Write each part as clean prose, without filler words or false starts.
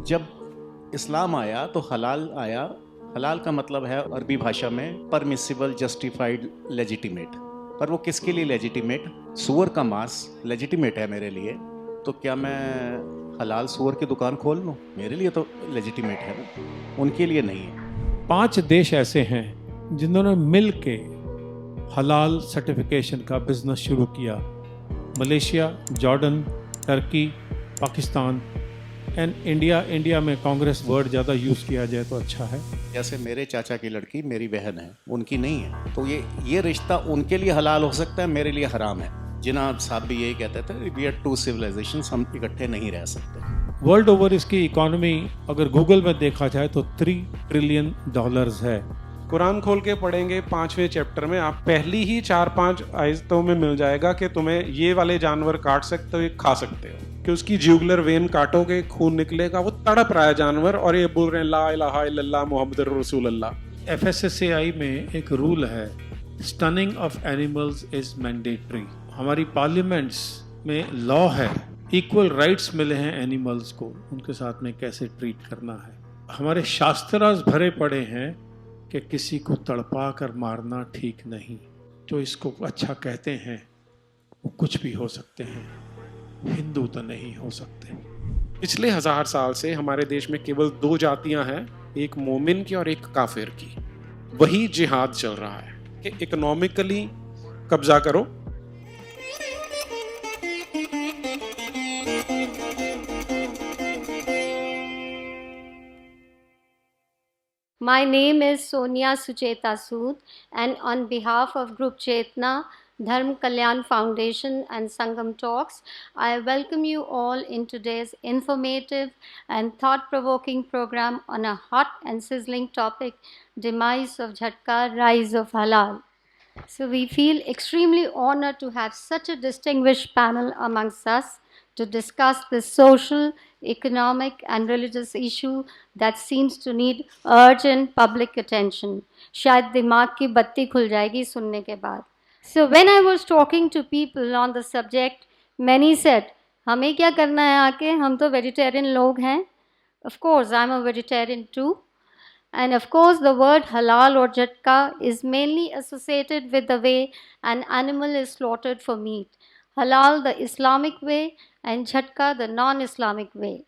जब इस्लाम आया तो हलाल आया। हलाल का मतलब है अरबी भाषा में परमिसिबल, जस्टिफाइड, लेजिटिमेट। पर वो किसके लिए लेजिटिमेट? सूअर का मांस लेजिटिमेट है मेरे लिए, तो क्या मैं हलाल सूअर की दुकान खोल लूँ? मेरे लिए तो लेजिटिमेट है ना, उनके लिए नहीं है। 5 देश ऐसे हैं जिन्होंने मिल के हलाल सर्टिफिकेशन का बिजनेस शुरू किया। Malaysia, Jordan, Turkey, Pakistan and India. India में कांग्रेस वर्ड ज़्यादा यूज़ किया जाए तो अच्छा है। जैसे मेरे चाचा की लड़की मेरी बहन है, उनकी नहीं है, तो ये रिश्ता उनके लिए हलाल हो सकता है, मेरे लिए हराम है। जिन्ना साहब भी यही कहते थे, वी आर टू सिविलाइजेशंस, हम इकट्ठे नहीं रह सकते। वर्ल्ड ओवर इसकी इकोनॉमी अगर गूगल में देखा जाए तो $3 ट्रिलियन है। कुरान खोल के पढ़ेंगे 5वें चैप्टर में, आप पहली ही 4-5 आयतों में मिल जाएगा कि तुम्हें ये वाले जानवर काट सकते हो, ये खा सकते हो, कि उसकी ज्यूगुलर वेन काटोगे खून निकलेगा। वो तड़प रहा है जानवर और ये बोल रहे हैं ला इलाहा इल्लल्लाह मुहम्मदुर रसूलुल्लाह। FSSAI में एक रूल है, stunning of animals is mandatory. हमारी पार्लियामेंट्स में लॉ है, इक्वल राइट्स मिले हैं एनिमल्स को, उनके साथ में कैसे ट्रीट करना है। हमारे शास्त्रास भरे पड़े हैं कि किसी को तड़पा कर मारना ठीक नहीं। जो इसको अच्छा कहते हैं वो कुछ भी हो सकते हैं, हिंदू तो नहीं हो सकते। पिछले 1000 साल से हमारे देश में केवल 2 जातियां हैं, एक मोमिन की और एक काफिर की। वही जिहाद चल रहा है कि इकोनॉमिकली कब्जा करो। My name is Sonia Sucheta Sood, and on behalf of Group Chetna, Dharm Kalyan Foundation and Sangam Talks, I welcome you all in today's informative and thought-provoking program on a hot and sizzling topic, Demise of Jhatka, Rise of Halal. So we feel extremely honored to have such a distinguished panel amongst us to discuss this social, economic, and religious issue that seems to need urgent public attention. शायद दिमाग की बत्ती खुल जाएगी सुनने के बाद. So when I was talking to people on the subject, many said, हमें क्या करना है आके, हम तो vegetarian लोग हैं. Of course, I'm a vegetarian too. And of course, the word halal or jhatka is mainly associated with the way an animal is slaughtered for meat. Halal, the Islamic way, and jhatka, the non-Islamic way.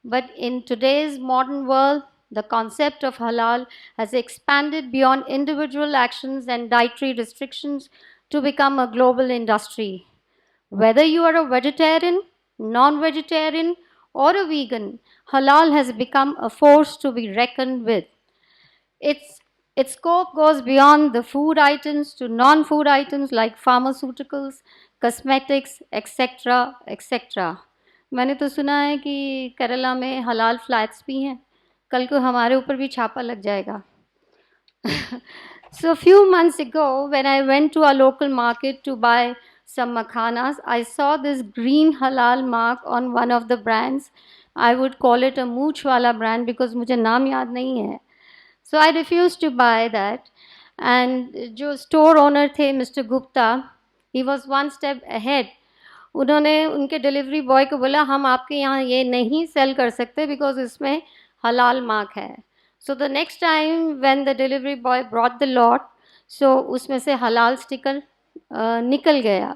But in today's modern world, the concept of halal has expanded beyond individual actions and dietary restrictions to become a global industry. Whether you are a vegetarian, non-vegetarian, or a vegan, halal has become a force to be reckoned with. Its scope goes beyond the food items to non-food items like pharmaceuticals, cosmetics, etc., etc. मैंने तो सुना है कि केरला में हलाल flats भी हैं, कल को हमारे ऊपर भी छापा लग जाएगा. So a few months ago, when I went to a local market to buy some makhanas, I saw this green halal mark on one of the brands. I would call it a mooch wala brand because मुझे नाम याद नहीं है. So I refused to buy that. And जो store owner थे, Mr. Gupta, he was one step ahead. उन्होंने उनके delivery boy को बोला हम आपके यहाँ ये नहीं सेल कर सकते बिकॉज इसमें हलाल मार्क है. So the next time when the delivery boy brought the lot, so उसमें से हलाल स्टिकर निकल गया.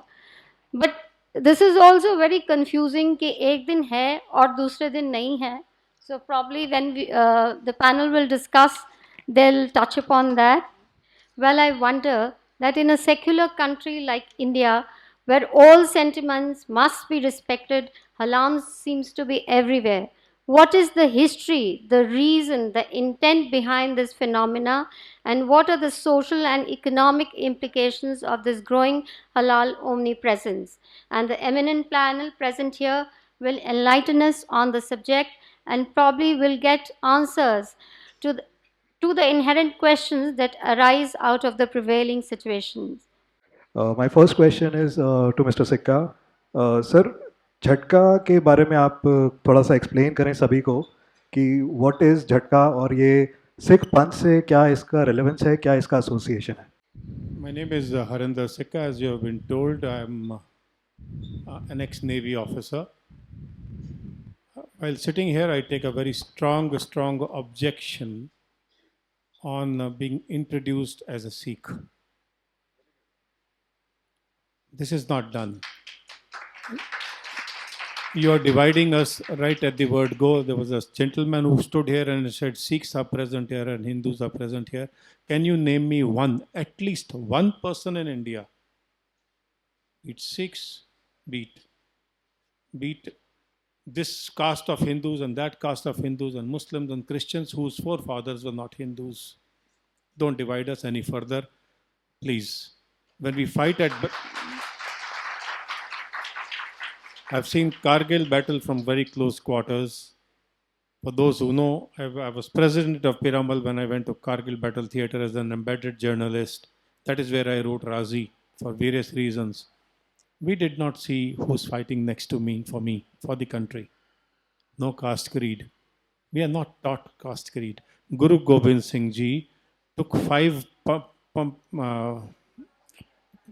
But this is also very confusing कि एक दिन है और दूसरे दिन नहीं है. So probably when the panel will discuss, they'll touch upon that. Well, I wonder that in a secular country like India, where all sentiments must be respected, halal seems to be everywhere. What is the history, the reason, the intent behind this phenomena, and what are the social and economic implications of this growing halal omnipresence? And the eminent panel present here will enlighten us on the subject and probably will get answers to the inherent questions that arise out of the prevailing situations. My first question is to Mr. Sikka. Sir, झटका के बारे में आप थोड़ा सा explain करें सभी को कि व्हाट इज़ झटका और ये सिख पंथ से क्या इसका रेलेवेंस है, क्या इसका एसोसिएशन है? My name is Harinder Sikka. As you have been told, I am an ex-Navy officer. While sitting here, I take a very strong objection on being introduced as a Sikh. This is not done. You are dividing us right at the word go. There was a gentleman who stood here and said Sikhs are present here and Hindus are present here. Can you name me one, at least one person in India? It's Sikhs, beat this caste of Hindus and that caste of Hindus and Muslims and Christians whose forefathers were not Hindus. Don't divide us any further, please. When we fight I've seen Kargil battle from very close quarters. For those who know, I was president of Piramal when I went to Kargil Battle Theatre as an embedded journalist. That is where I wrote Razi for various reasons. We did not see who's fighting next to me, for the country. No caste creed. We are not taught caste creed. Guru Gobind Singh Ji took 5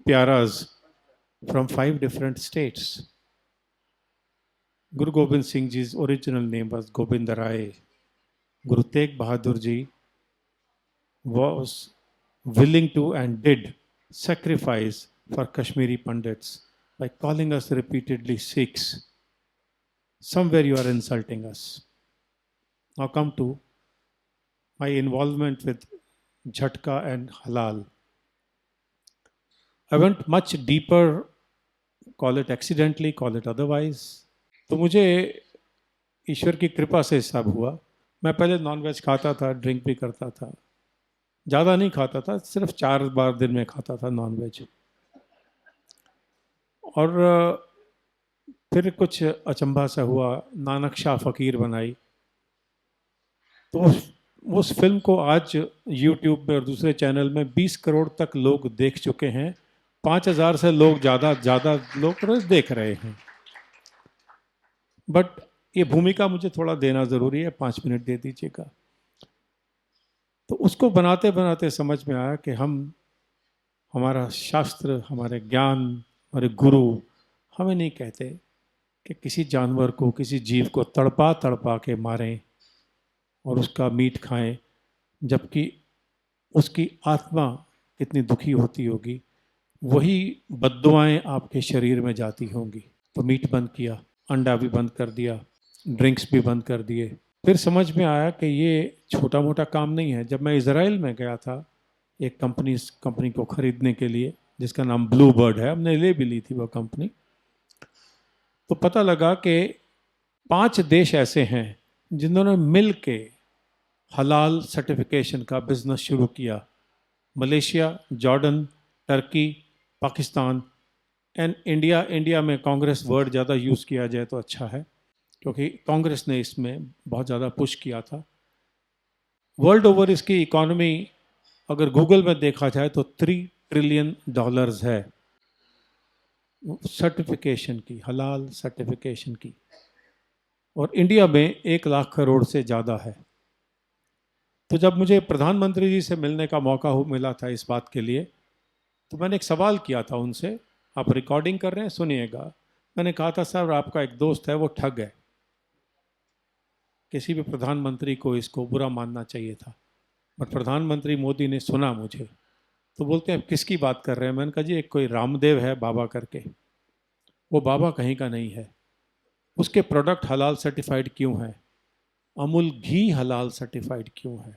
pyaras from 5 different states. Guru Gobind Singh Ji's original name was Gobind Rai. Guru Tegh Bahadur Ji was willing to and did sacrifice for Kashmiri Pandits by calling us repeatedly Sikhs. Somewhere you are insulting us. Now come to my involvement with Jhatka and Halal. I went much deeper, call it accidentally, call it otherwise. तो मुझे ईश्वर की कृपा से सब हुआ. मैं पहले nonveg खाता था, ड्रिंक भी करता था, ज़्यादा नहीं खाता था, सिर्फ 4 बार दिन में खाता था नॉनवेज. और फिर कुछ अचंभा सा हुआ, नानक शाह फ़कीर बनाई. तो उस फिल्म को आज यूट्यूब पे और दूसरे चैनल में 20 करोड़ तक लोग देख चुके हैं. 5000 से लोग ज़्यादा लोग रोज देख रहे हैं. बट ये भूमिका मुझे थोड़ा देना ज़रूरी है, 5 मिनट दे दीजिएगा. तो उसको बनाते बनाते समझ में आया कि हमारा शास्त्र, हमारे ज्ञान, हमारे गुरु हमें नहीं कहते कि किसी जानवर को, किसी जीव को तड़पा के मारें और उसका मीट खाएं, जबकि उसकी आत्मा कितनी दुखी होती होगी. वही बद्दुआएं आपके शरीर में जाती होंगी. तो मीट बंद किया, अंडा भी बंद कर दिया, ड्रिंक्स भी बंद कर दिए. फिर समझ में आया कि ये छोटा मोटा काम नहीं है. जब मैं इज़राइल में गया था एक कंपनी को ख़रीदने के लिए जिसका नाम ब्लू बर्ड है, हमने ले भी ली थी वो कंपनी, तो पता लगा कि 5 देश ऐसे हैं जिन्होंने मिल के हलाल सर्टिफिकेशन का बिज़नेस शुरू किया. Malaysia, Jordan, Turkey, Pakistan and India. India में कांग्रेस वर्ड ज़्यादा यूज़ किया जाए तो अच्छा है, क्योंकि कांग्रेस ने इसमें बहुत ज़्यादा पुश किया था. वर्ल्ड ओवर इसकी इकॉनमी अगर गूगल में देखा जाए तो $3 ट्रिलियन है सर्टिफिकेशन की, हलाल सर्टिफिकेशन की. और इंडिया में 1 लाख करोड़ से ज़्यादा है. तो जब मुझे प्रधानमंत्री जी से मिलने का मौका मिला था इस बात के लिए, तो मैंने एक सवाल किया था उनसे. आप रिकॉर्डिंग कर रहे हैं, सुनिएगा. मैंने कहा था सर आपका एक दोस्त है वो ठग है. किसी भी प्रधानमंत्री को इसको बुरा मानना चाहिए था, बट प्रधानमंत्री मोदी ने सुना मुझे. तो बोलते हैं किसकी बात कर रहे हैं. मैंने कहा जी एक कोई रामदेव है बाबा करके, वो बाबा कहीं का नहीं है. उसके प्रोडक्ट हलाल सर्टिफाइड क्यों है? अमूल घी हलाल सर्टिफाइड क्यों है?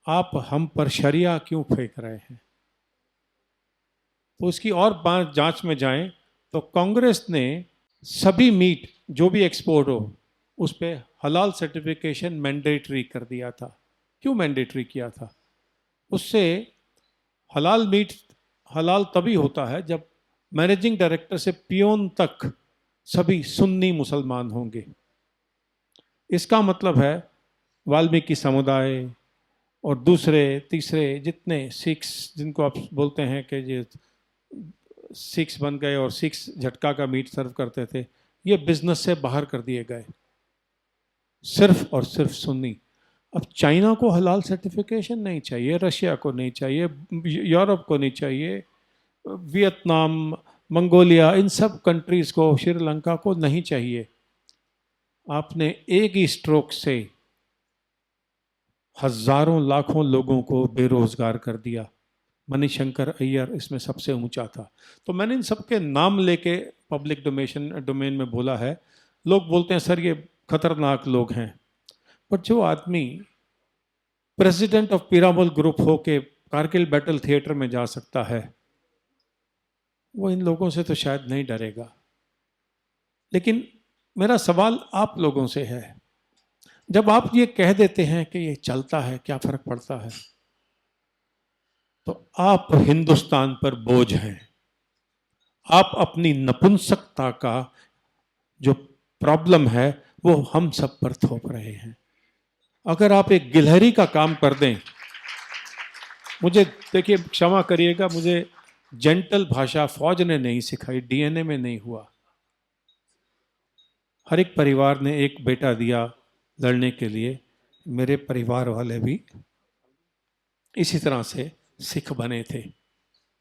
आप हम पर शरिया क्यों फेंक रहे हैं? तो उसकी और जांच में जाएं तो कांग्रेस ने सभी मीट जो भी एक्सपोर्ट हो उस पर हलाल सर्टिफिकेशन मैंडेटरी कर दिया था. क्यों मैंडेटरी किया था? उससे हलाल मीट हलाल तभी होता है जब मैनेजिंग डायरेक्टर से पियोन तक सभी सुन्नी मुसलमान होंगे. इसका मतलब है वाल्मीकि समुदाय और दूसरे तीसरे जितने सिख्स, जिनको आप बोलते हैं कि ये सिख्स बन गए और सिख्स झटका का मीट सर्व करते थे, ये बिजनेस से बाहर कर दिए गए. सिर्फ और सिर्फ सुन्नी. अब चाइना को हलाल सर्टिफिकेशन नहीं चाहिए, रशिया को नहीं चाहिए, यूरोप को नहीं चाहिए, वियतनाम, मंगोलिया, इन सब कंट्रीज़ को, श्रीलंका को नहीं चाहिए. आपने एक ही स्ट्रोक से हजारों लाखों लोगों को बेरोजगार कर दिया। मणिशंकर अय्यर इसमें सबसे ऊंचा था। तो मैंने इन सबके नाम लेके पब्लिक डोमेन में बोला है। लोग बोलते हैं सर ये खतरनाक लोग हैं, पर जो आदमी प्रेसिडेंट ऑफ पीरामल ग्रुप हो के कारगिल बैटल थिएटर में जा सकता है, वो इन लोगों से तो शायद नहीं डरेगा। लेकिन मेरा सवाल आप लोगों से है, जब आप ये कह देते हैं कि ये चलता है, क्या फर्क पड़ता है, तो आप हिंदुस्तान पर बोझ हैं। आप अपनी नपुंसकता का जो प्रॉब्लम है वो हम सब पर थोप रहे हैं। अगर आप एक गिलहरी का काम कर दें, मुझे देखिए क्षमा करिएगा, मुझे जेंटल भाषा फौज ने नहीं सिखाई, डीएनए में नहीं हुआ। हर एक परिवार ने एक बेटा दिया लड़ने के लिए। मेरे परिवार वाले भी इसी तरह से सिख बने थे।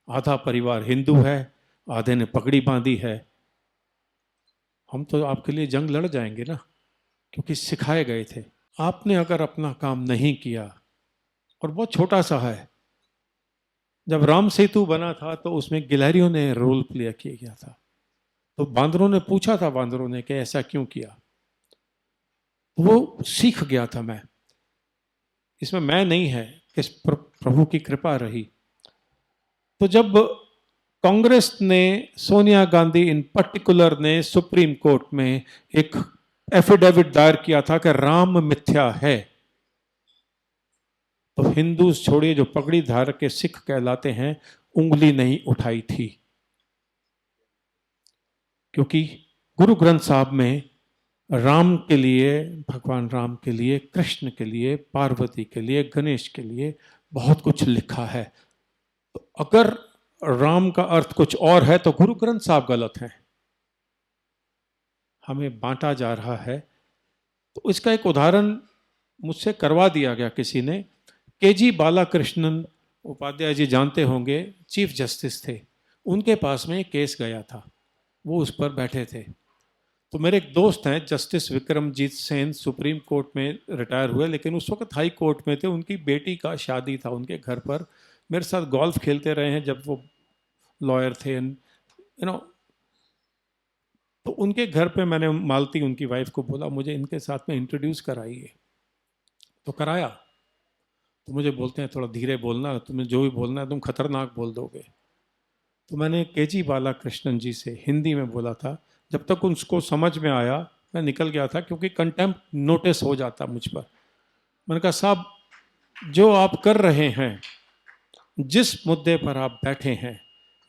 आधा परिवार हिंदू है, आधे ने पगड़ी बांधी है। हम तो आपके लिए जंग लड़ जाएंगे ना, क्योंकि सिखाए गए थे। आपने अगर अपना काम नहीं किया, और बहुत छोटा सा है, जब राम सेतु बना था तो उसमें गिलहरियों ने रोल प्ले किया गया था। तो बांदरों ने पूछा था, बांदरों ने कि ऐसा क्यों किया, वो सीख गया था। मैं इसमें मैं नहीं है कि प्रभु की कृपा रही। तो जब कांग्रेस ने, सोनिया गांधी इन पर्टिकुलर ने सुप्रीम कोर्ट में एक एफिडेविट दायर किया था कि राम मिथ्या है, तो हिंदू छोड़िए जो पगड़ी धार के सिख कहलाते हैं, उंगली नहीं उठाई थी। क्योंकि गुरु ग्रंथ साहब में राम के लिए, भगवान राम के लिए, कृष्ण के लिए, पार्वती के लिए, गणेश के लिए बहुत कुछ लिखा है। तो अगर राम का अर्थ कुछ और है तो गुरु ग्रंथ साहब गलत हैं। हमें बांटा जा रहा है। तो इसका एक उदाहरण मुझसे करवा दिया गया किसी ने। केजी बालाकृष्णन उपाध्याय जी जानते होंगे, चीफ जस्टिस थे। उनके पास में एक केस गया था, वो उस पर बैठे थे। तो मेरे एक दोस्त हैं justice Vikramjit Sen, supreme court में रिटायर हुए, लेकिन उस वक्त हाई कोर्ट में थे। उनकी बेटी का शादी था उनके घर पर। मेरे साथ गोल्फ खेलते रहे हैं जब वो लॉयर थे, यू नो। तो उनके घर पे मैंने मालती उनकी वाइफ को बोला मुझे इनके साथ में इंट्रोड्यूस कराइए। तो कराया। तो मुझे बोलते हैं थोड़ा धीरे बोलना, तुम्हें जो भी बोलना है तुम खतरनाक बोल दोगे। तो मैंने केजी बालाकृष्णन जी से हिंदी में बोला था। जब तक उसको समझ में आया मैं निकल गया था, क्योंकि कंटेम्प्ट नोटिस हो जाता मुझ पर। मैंने कहा साहब, जो आप कर रहे हैं, जिस मुद्दे पर आप बैठे हैं,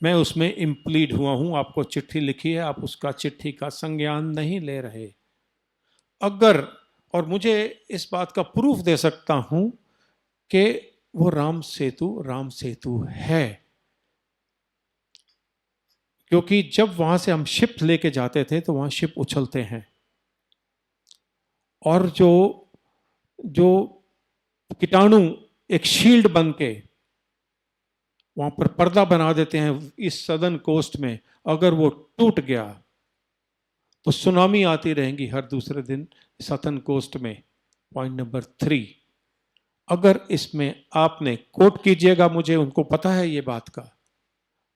मैं उसमें इम्प्लीड हुआ हूं। आपको चिट्ठी लिखी है, आप उसका चिट्ठी का संज्ञान नहीं ले रहे। अगर, और मुझे इस बात का प्रूफ दे सकता हूं कि वो राम सेतु है, क्योंकि जब वहां से हम शिप लेके जाते थे तो वहां शिप उछलते हैं, और जो कीटाणु एक शील्ड बन के वहां पर पर्दा बना देते हैं इस सदर्न कोस्ट में, अगर वो टूट गया तो सुनामी आती रहेंगी हर दूसरे दिन सदर्न कोस्ट में। पॉइंट नंबर 3, अगर इसमें आपने, कोट कीजिएगा मुझे, उनको पता है ये बात का,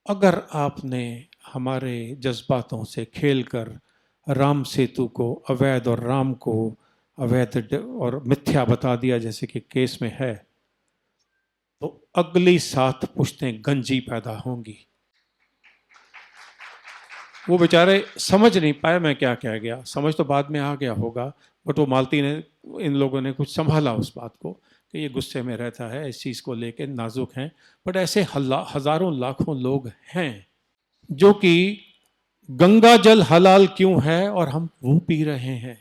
अगर आपने हमारे जज्बातों से खेलकर राम सेतु को अवैध और राम को अवैध और मिथ्या बता दिया जैसे कि केस में है, तो अगली 7 पुश्तें गंजी पैदा होंगी। वो बेचारे समझ नहीं पाए मैं क्या कह गया, समझ तो बाद में आ गया होगा, बट वो मालती ने, इन लोगों ने कुछ संभाला उस बात को कि ये गुस्से में रहता है, इस चीज़ को लेके नाजुक हैं। बट ऐसे हजारों लाखों लोग हैं जो कि गंगा जल हलाल क्यों है और हम वो पी रहे हैं।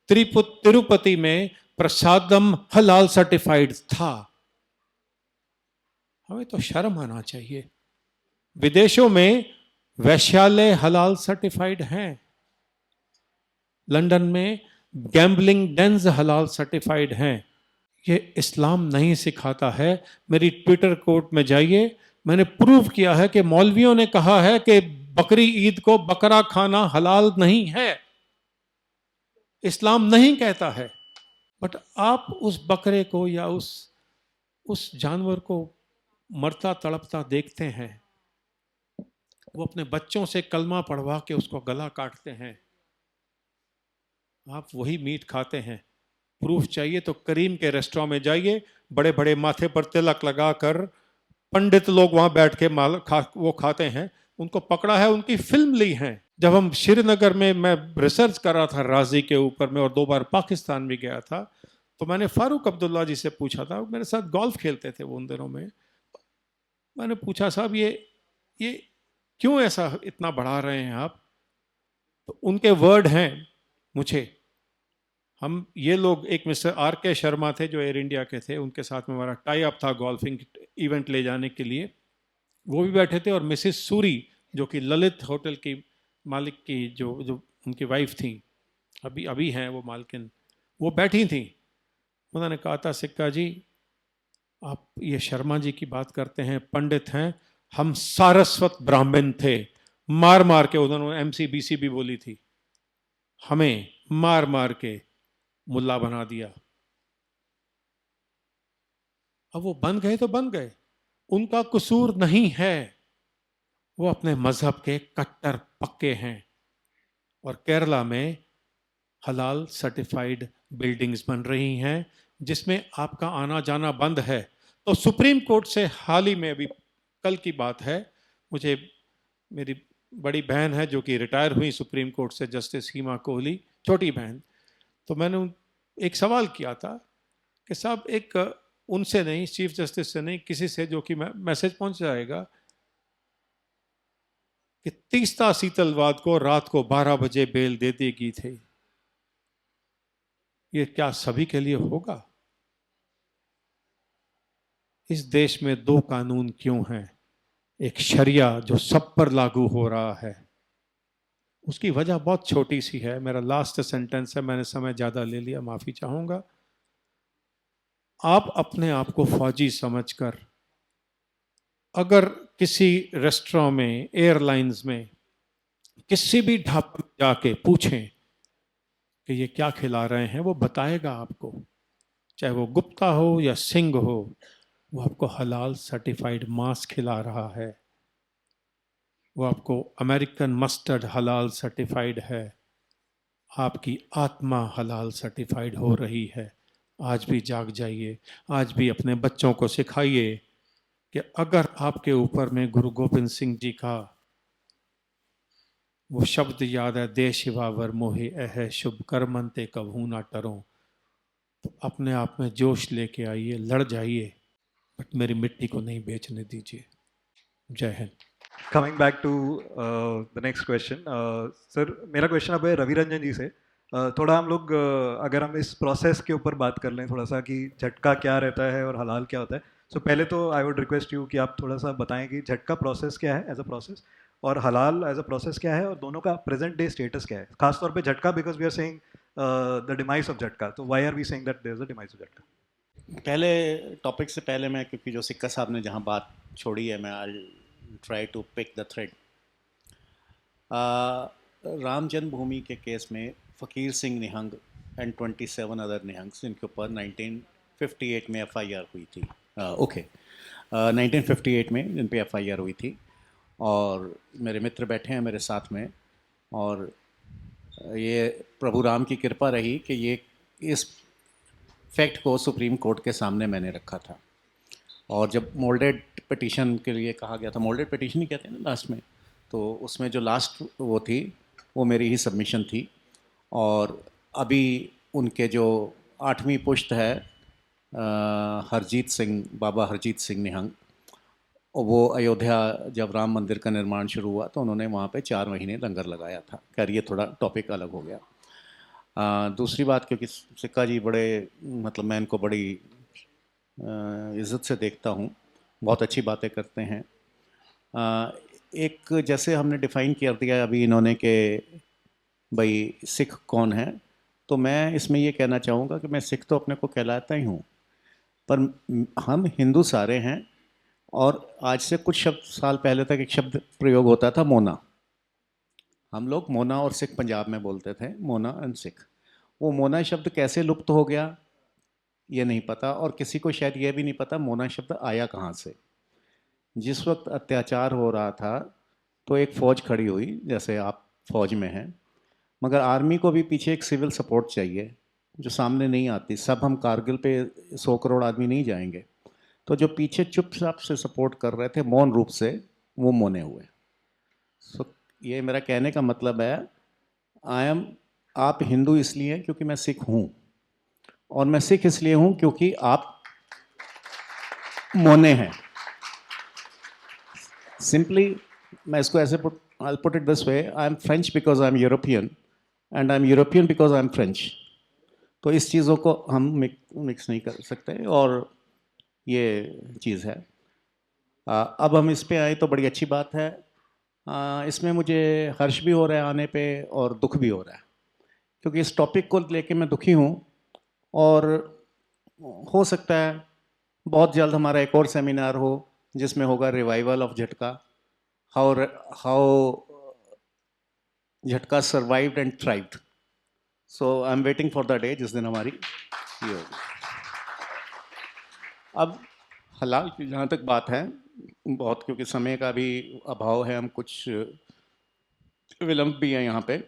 तिरुपति में प्रसादम हलाल सर्टिफाइड था। हमें तो शर्म आना चाहिए। विदेशों में वैश्यालय हलाल सर्टिफाइड हैं। लंदन में गैम्बलिंग डेन्स हलाल सर्टिफाइड हैं। ये इस्लाम नहीं सिखाता है। मेरी ट्विटर कोड में जाइए, मैंने प्रूव किया है कि मौलवियों ने कहा है कि बकरी ईद को बकरा खाना हलाल नहीं है। इस्लाम नहीं कहता है, बट आप उस बकरे को या उस जानवर को मरता तड़पता देखते हैं, वो अपने बच्चों से कलमा पढ़वा के उसको गला काटते हैं, आप वही मीट खाते हैं। प्रूफ चाहिए तो करीम के रेस्टोरेंट में जाइए, बड़े बड़े माथे पर तिलक लगाकर पंडित लोग वहां बैठ के वो खाते हैं। उनको पकड़ा है, उनकी फिल्म ली है। जब हम श्रीनगर में, मैं रिसर्च कर रहा था राजी के ऊपर में और 2 बार पाकिस्तान भी गया था, तो मैंने फारूक अब्दुल्ला जी से पूछा था, मेरे साथ गोल्फ खेलते थे वो उन दिनों में। मैंने पूछा, साहब ये क्यों ऐसा इतना बढ़ा रहे हैं आप? तो उनके वर्ड हैं मुझे, हम ये लोग, एक मिस्टर RK शर्मा थे जो एयर इंडिया के थे, उनके साथ में हमारा टाई अप था गोल्फिंग इवेंट ले जाने के लिए, वो भी बैठे थे, और मिसिस सूरी जो कि ललित होटल की मालिक की जो उनकी वाइफ थी, अभी हैं वो मालकिन, वो बैठी थी। उन्होंने कहा था, सिक्का जी आप ये शर्मा जी की बात करते हैं, पंडित हैं, हम सारस्वत ब्राह्मण थे। मार मार के उन्होंने MCBC भी बोली थी, हमें मार मार के मुल्ला बना दिया। अब वो बन गए तो बन गए, उनका कसूर नहीं है, वो अपने मजहब के कट्टर पक्के हैं। और केरला में हलाल सर्टिफाइड बिल्डिंग्स बन रही हैं जिसमें आपका आना जाना बंद है। तो सुप्रीम कोर्ट से हाल ही में, अभी कल की बात है, मुझे मेरी बड़ी बहन है जो कि रिटायर हुई सुप्रीम कोर्ट से, जस्टिस हीमा कोहली, छोटी बहन, तो मैंने एक सवाल किया था कि साहब, एक उनसे नहीं, चीफ जस्टिस से नहीं, किसी से जो कि मैसेज पहुंच जाएगा कि तीस्ता सीतलवाद को रात को 12 बजे बेल दे देगी थे, ये क्या सभी के लिए होगा? इस देश में 2 कानून क्यों हैं? एक शरिया जो सब पर लागू हो रहा है, उसकी वजह बहुत छोटी सी है। मेरा लास्ट सेंटेंस है, मैंने समय ज्यादा ले लिया, माफी चाहूंगा। आप अपने आप को फौजी समझकर अगर किसी रेस्टोरेंट में, एयरलाइंस में, किसी भी ढाबे में जाके पूछें कि ये क्या खिला रहे हैं, वो बताएगा आपको, चाहे वो गुप्ता हो या सिंह हो, वो आपको हलाल सर्टिफाइड मांस खिला रहा है, वो आपको अमेरिकन मस्टर्ड हलाल सर्टिफाइड है, आपकी आत्मा हलाल सर्टिफाइड हो रही है। आज भी जाग जाइए, आज भी अपने बच्चों को सिखाइए कि अगर आपके ऊपर में गुरु गोबिंद सिंह जी का वो शब्द याद है, दे शिवावर मोहे अह शुभ कर्मंते कभू ना टरो, तो अपने आप में जोश लेके आइए, लड़ जाइए, बट मेरी मिट्टी को नहीं बेचने दीजिए। जय हिंद। Coming back to the next question, sir मेरा क्वेश्चन अब है रवि रंजन जी से। थोड़ा हम लोग अगर हम इस प्रोसेस के ऊपर बात कर लें थोड़ा सा, कि झटका क्या रहता है और हलाल क्या होता है। सो पहले तो आई वुड रिक्वेस्ट यू कि आप थोड़ा सा बताएं कि झटका प्रोसेस क्या है एज अ प्रोसेस, और हलाल एज अ प्रोसेस क्या है, और दोनों का प्रेजेंट डे स्टेटस क्या है, खासतौर पे झटका, because we are saying the demise of झटका, तो why are we saying that there is a demise of झटका? पहले टॉपिक से पहले मैं, क्योंकि जो सिक्का साहब ने जहाँ बात छोड़ी है, मैं I try to pick the thread. Ram Janmabhoomi के केस में फ़कीर सिंह निहंग एंड 27 अदर निहंग्स, इनके ऊपर 1958 में FIR हुई थी। 1958 में इन पे FIR हुई थी, और मेरे मित्र बैठे हैं मेरे साथ में, और ये प्रभु राम की कृपा रही कि ये इस फैक्ट को सुप्रीम कोर्ट के सामने मैंने रखा था। और जब मोल्डेड पिटीशन के लिए कहा गया था, मोल्डेड पिटीशन ही कहते हैं ना लास्ट में, तो उसमें जो लास्ट वो थी वो मेरी ही सबमिशन थी। और अभी उनके जो 8वीं पुश्त है, हरजीत सिंह, बाबा हरजीत सिंह निहंग, वो अयोध्या जब राम मंदिर का निर्माण शुरू हुआ तो उन्होंने वहाँ पे 4 महीने लंगर लगाया था। खैर ये थोड़ा टॉपिक अलग हो गया। दूसरी बात, क्योंकि सिक्का जी बड़े, मतलब मैं इनको बड़ी इज़्ज़त से देखता हूँ, बहुत अच्छी बातें करते हैं। एक जैसे हमने डिफ़ाइन कर दिया अभी इन्होंने कि भाई सिख कौन है, तो मैं इसमें ये कहना चाहूँगा कि मैं सिख तो अपने को कहलाता ही हूँ, पर हम हिंदू सारे हैं। और आज से कुछ साल पहले तक एक शब्द प्रयोग होता था, मोना। हम लोग मोना और सिख पंजाब में बोलते थे, मोना एंड सिख। वो मोना शब्द कैसे लुप्त हो गया ये नहीं पता, और किसी को शायद ये भी नहीं पता मोना शब्द आया कहाँ से। जिस वक्त अत्याचार हो रहा था तो एक फ़ौज खड़ी हुई, जैसे आप फ़ौज में हैं, मगर आर्मी को भी पीछे एक सिविल सपोर्ट चाहिए जो सामने नहीं आती। सब हम कारगिल पे 100 करोड़ आदमी नहीं जाएंगे, तो जो पीछे चुपचाप से सपोर्ट कर रहे थे मौन रूप से, वो मोने हुए। सो ये मेरा कहने का मतलब है, आप हिंदू इसलिए हैं क्योंकि मैं सिख हूँ, और मैं सिख इसलिए हूँ क्योंकि आप मोने हैं। सिंपली मैं इसको ऐसे I'll put it this way, I am French because I am European and I am European because I am French। तो इस चीज़ों को हम मिक्स नहीं कर सकते, और ये चीज़ है। अब हम इस पे आए तो बड़ी अच्छी बात है। इसमें मुझे हर्ष भी हो रहा है आने पे और दुख भी हो रहा है, क्योंकि इस टॉपिक को लेके मैं दुखी हूँ, और हो सकता है बहुत जल्द हमारा एक और सेमिनार हो जिसमें होगा revival of jhatka, how jhatka survived and thrived. So I am waiting for the day जिस दिन हमारी ये होगी। अब हलाल की जहाँ तक बात है, बहुत क्योंकि समय का भी अभाव है, हम कुछ विलंब भी है यहाँ पे।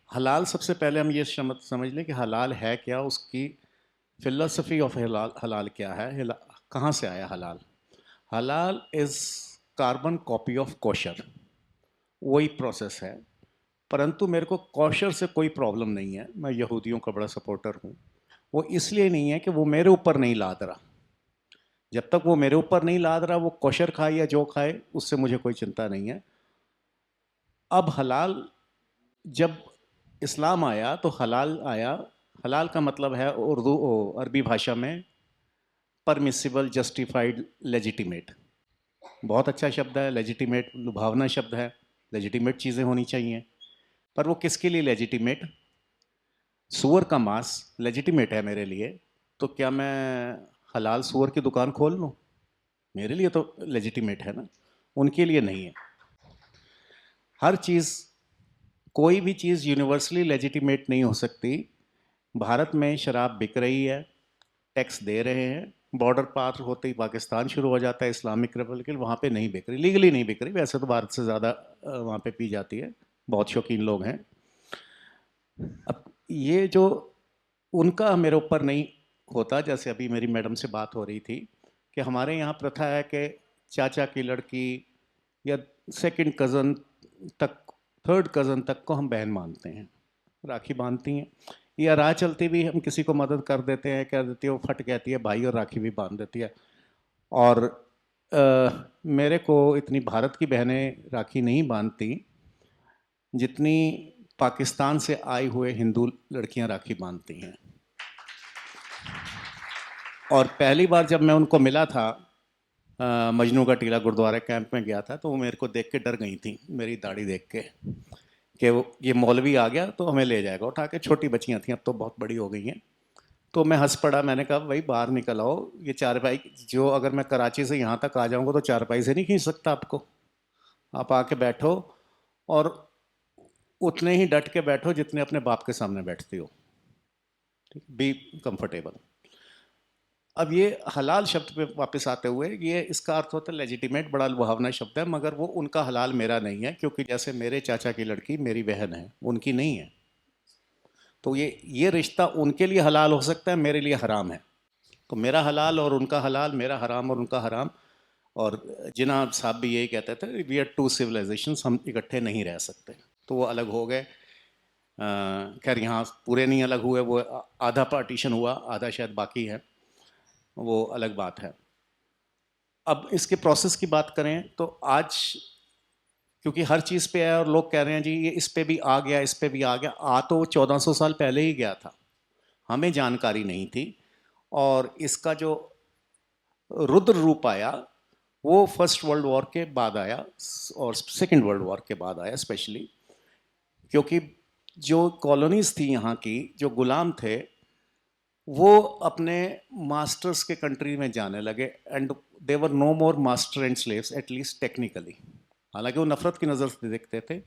हलाल, सबसे पहले हम ये समझ लें कि हलाल है क्या, उसकी फिलॉसफी ऑफ हलाल क्या है, कहाँ से आया हलाल। हलाल is carbon copy of kosher, वही प्रोसेस है। परंतु मेरे को कोशर से कोई प्रॉब्लम नहीं है, मैं यहूदियों का बड़ा सपोर्टर हूँ। वो इसलिए नहीं है कि वो मेरे ऊपर नहीं लाद रहा। जब तक वो मेरे ऊपर नहीं लाद रहा, वो कोशर खाए या जो खाए, उससे मुझे कोई चिंता नहीं है। अब हलाल, जब इस्लाम आया तो हलाल आया। हलाल का मतलब है अरबी भाषा में परमिसिबल, जस्टिफाइड, लेजिटिमेट। बहुत अच्छा शब्द है लेजिटिमेट, लुभावना शब्द है। लेजिटिमेट चीज़ें होनी चाहिए, पर वो किसके लिए लेजिटिमेट? सूअर का मांस लेजिटिमेट है मेरे लिए, तो क्या मैं हलाल सूअर की दुकान खोल लूँ? मेरे लिए तो लेजिटिमेट है ना, उनके लिए नहीं है। हर चीज़, कोई भी चीज़ यूनिवर्सली लेजिटिमेट नहीं हो सकती। भारत में शराब बिक रही है, टैक्स दे रहे हैं, बॉर्डर पार होते ही पाकिस्तान शुरू हो जाता है, इस्लामिक रिपब्लिक, वहाँ पे नहीं बिक रही, लीगली नहीं बिक रही। वैसे तो भारत से ज़्यादा वहाँ पे पी जाती है, बहुत शौकीन लोग हैं। अब ये जो उनका मेरे ऊपर नहीं होता, जैसे अभी मेरी मैडम से बात हो रही थी कि हमारे यहाँ प्रथा है कि चाचा की लड़की या सेकंड कज़न तक, थर्ड कज़न तक को हम बहन मानते हैं, राखी बांधती हैं, या राह चलती भी हम किसी को मदद कर देते हैं, कह देती है, वो फट कहती है भाई, और राखी भी बांध देती है। और मेरे को इतनी भारत की बहनें राखी नहीं बांधती जितनी पाकिस्तान से आए हुए हिंदू लड़कियां राखी बांधती हैं। और पहली बार जब मैं उनको मिला था, मजनू का टीला गुरुद्वारा कैंप में गया था, तो वो मेरे को देख के डर गई थी, मेरी दाढ़ी देख के, कि वो ये मौलवी आ गया तो हमें ले जाएगा उठा के। छोटी बच्चियां थी, अब तो बहुत बड़ी हो गई हैं। तो मैं हंस पड़ा, मैंने कहा भाई बाहर निकल आओ, ये चारपाई जो, अगर मैं कराची से यहाँ तक आ जाऊँगा तो चारपाई से नहीं खींच सकता आपको। आप आके बैठो, और उतने ही डट के बैठो जितने अपने बाप के सामने बैठती हो, ठीक, बी कंफर्टेबल। अब ये हलाल शब्द पे वापस आते हुए, ये इसका अर्थ होता है लेजिटिमेट, बड़ा लुभावना शब्द है, मगर वो उनका हलाल मेरा नहीं है, क्योंकि जैसे मेरे चाचा की लड़की मेरी बहन है, उनकी नहीं है। तो ये रिश्ता उनके लिए हलाल हो सकता है, मेरे लिए हराम है। तो मेरा हलाल और उनका हलाल, मेरा हराम और उनका हराम। और जिन्ना साहब भी यही कहते थे, वी आर टू सिविलाइजेशंस, हम इकट्ठे नहीं रह सकते। तो वो अलग हो गए। खैर यहाँ पूरे नहीं अलग हुए, वो आधा पार्टीशन हुआ, आधा शायद बाकी है, वो अलग बात है। अब इसके प्रोसेस की बात करें तो आज क्योंकि हर चीज़ पे है और लोग कह रहे हैं जी ये इस पे भी आ गया, इस पे भी आ गया, आ तो 1400 साल पहले ही गया था, हमें जानकारी नहीं थी। और इसका जो रुद्र रूप आया वो फर्स्ट वर्ल्ड वॉर के बाद आया, और सेकेंड वर्ल्ड वॉर के बाद आया स्पेशली, क्योंकि जो कॉलोनीज थी यहाँ की, जो गुलाम थे, वो अपने मास्टर्स के कंट्री में जाने लगे, and they were no more master and slaves, at least technically. हालांकि वो नफरत की नज़र से देखते थे,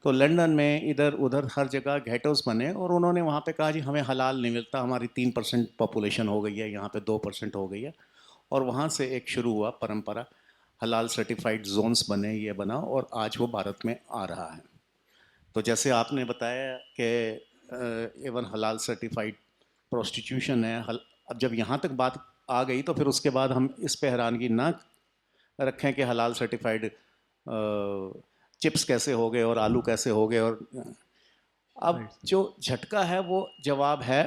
तो लंदन में इधर उधर हर जगह गेटोस बने और उन्होंने वहाँ पे कहा जी हमें हलाल नहीं मिलता, हमारी 3% पॉपुलेशन हो गई है, यहाँ पे 2% हो गई है। और वहाँ से एक शुरू हुआ परंपरा, हलाल सर्टिफाइड जोन्स बने, ये बना और आज वो भारत में आ रहा है। तो जैसे आपने बताया कि इवन हलाल सर्टिफाइड प्रोस्टिट्यूशन है, अब जब यहाँ तक बात आ गई तो फिर उसके बाद हम इस पे हैरानगी ना रखें कि हलाल सर्टिफाइड चिप्स कैसे हो गए और आलू कैसे हो गए। और अब जो झटका है वो जवाब है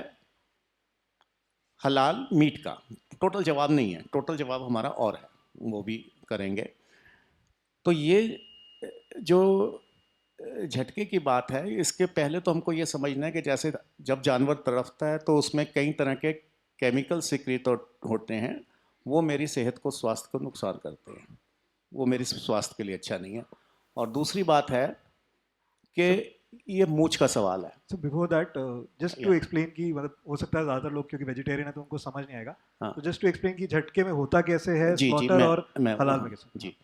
हलाल मीट का, टोटल जवाब नहीं है, टोटल जवाब हमारा और है, वो भी करेंगे। तो ये जो झटके की बात है, इसके पहले तो हमको ये समझना है कि जैसे जब जानवर तड़पता है तो उसमें कई तरह के केमिकल सिक्रित होते हैं, वो मेरी सेहत को, स्वास्थ्य को नुकसान करते हैं, वो मेरी स्वास्थ्य के लिए अच्छा नहीं है। और दूसरी बात है कि ये मूछ का सवाल है। So before that just to explain कि मतलब हो सकता है ज़्यादातर लोग क्योंकि वेजिटेरियन है तो उनको समझ नहीं आएगा, हाँ। तो जस्ट टू एक्सप्लेन कि झटके में होता कैसे है, जी स्लॉटर और हलाल में कैसे। जी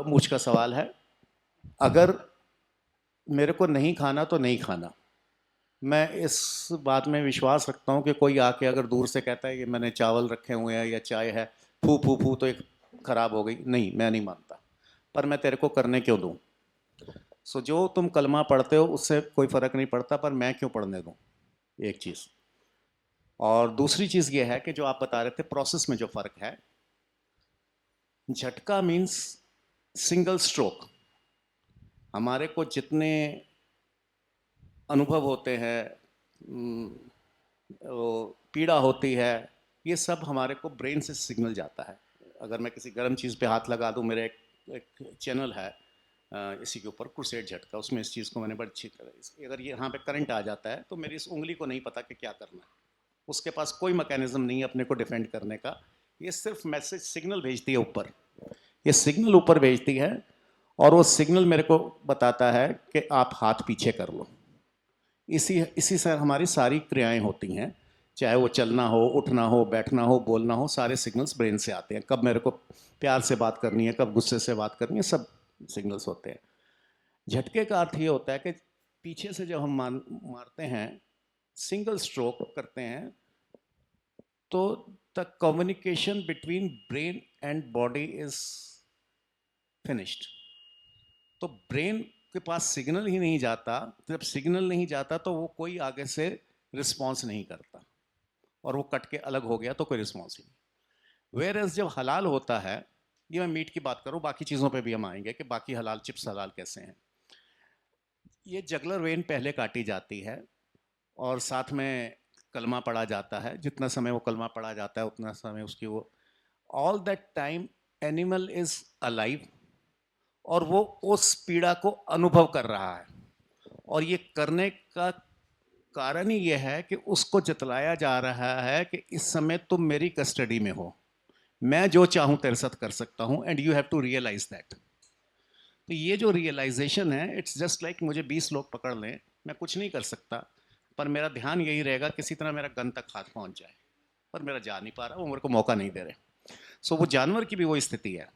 मूछ का सवाल है। अगर मेरे को नहीं खाना तो नहीं खाना, मैं इस बात में विश्वास रखता हूँ कि कोई आके अगर दूर से कहता है कि मैंने चावल रखे हुए हैं या चाय है, फू फू फू तो एक ख़राब हो गई, नहीं मैं नहीं मानता, पर मैं तेरे को करने क्यों दूँ। सो जो तुम कलमा पढ़ते हो उससे कोई फ़र्क नहीं पड़ता, पर मैं क्यों पढ़ने दूँ, एक चीज़। और दूसरी चीज़ ये है कि जो आप बता रहे थे प्रोसेस में जो फ़र्क है, झटका मीन्स सिंगल स्ट्रोक। हमारे को जितने अनुभव होते हैं, वो पीड़ा होती है, ये सब हमारे को ब्रेन से सिग्नल जाता है। अगर मैं किसी गर्म चीज़ पे हाथ लगा दूँ, मेरे एक चैनल है इसी के ऊपर, क्रूसेड झटका, उसमें इस चीज़ को मैंने बड़ी अच्छी तरह, अगर ये यहाँ पे करंट आ जाता है तो मेरी इस उंगली को नहीं पता कि क्या करना है, उसके पास कोई मैकेनिज्म नहीं है अपने को डिफेंड करने का, ये सिर्फ मैसेज सिग्नल भेजती है ऊपर, ये सिग्नल ऊपर भेजती है और वो सिग्नल मेरे को बताता है कि आप हाथ पीछे कर लो। इसी से हमारी सारी क्रियाएं होती हैं, चाहे वो चलना हो, उठना हो, बैठना हो, बोलना हो, सारे सिग्नल्स ब्रेन से आते हैं। कब मेरे को प्यार से बात करनी है, कब गुस्से से बात करनी है, सब सिग्नल्स होते हैं। झटके का अर्थ ये होता है कि पीछे से जब हम मारते हैं, सिंगल स्ट्रोक करते हैं, तो the communication between brain and body is finished. तो ब्रेन के पास सिग्नल ही नहीं जाता, जब सिग्नल नहीं जाता तो वो कोई आगे से रिस्पॉन्स नहीं करता, और वो कट के अलग हो गया तो कोई रिस्पॉन्स ही नहीं। वेयर एज जब हलाल होता है, ये मैं मीट की बात करूं, बाकी चीज़ों पे भी हम आएंगे कि बाकी हलाल चिप्स हलाल कैसे हैं। ये जगलर वेन पहले काटी जाती है और साथ में कलमा पढ़ा जाता है, जितना समय वो कलमा पढ़ा जाता है उतना समय उसकी वो, all that time animal is alive, और वो उस पीड़ा को अनुभव कर रहा है। और ये करने का कारण ही ये है कि उसको जतलाया जा रहा है कि इस समय तुम मेरी कस्टडी में हो, मैं जो चाहूँ तेरे साथ कर सकता हूँ, and you have to realise that. तो ये जो रियलाइजेशन है, इट्स जस्ट लाइक मुझे 20 लोग पकड़ लें, मैं कुछ नहीं कर सकता, पर मेरा ध्यान यही रहेगा किसी तरह मेरा गन तक हाथ पहुँच जाए, पर मेरा जा नहीं पा रहा, वो मेरे को मौका नहीं दे रहे। सो वो जानवर की भी वो स्थिति है,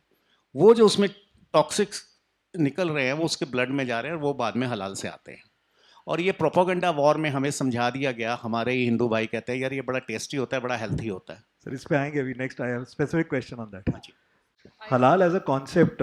वो जो उसमें टॉक्सिक्स निकल रहे हैं वो उसके ब्लड में जा रहे हैं और वो बाद में हलाल से आते हैं। और ये प्रोपोगंडा वॉर में हमें समझा दिया गया, हमारे ही हिंदू भाई कहते हैं यार ये बड़ा टेस्टी होता है, बड़ा हेल्थी होता है। सर इस पे आएंगे अभी, next I have specific question on that. हाँ जी। हलाल एज अ कॉन्सेप्ट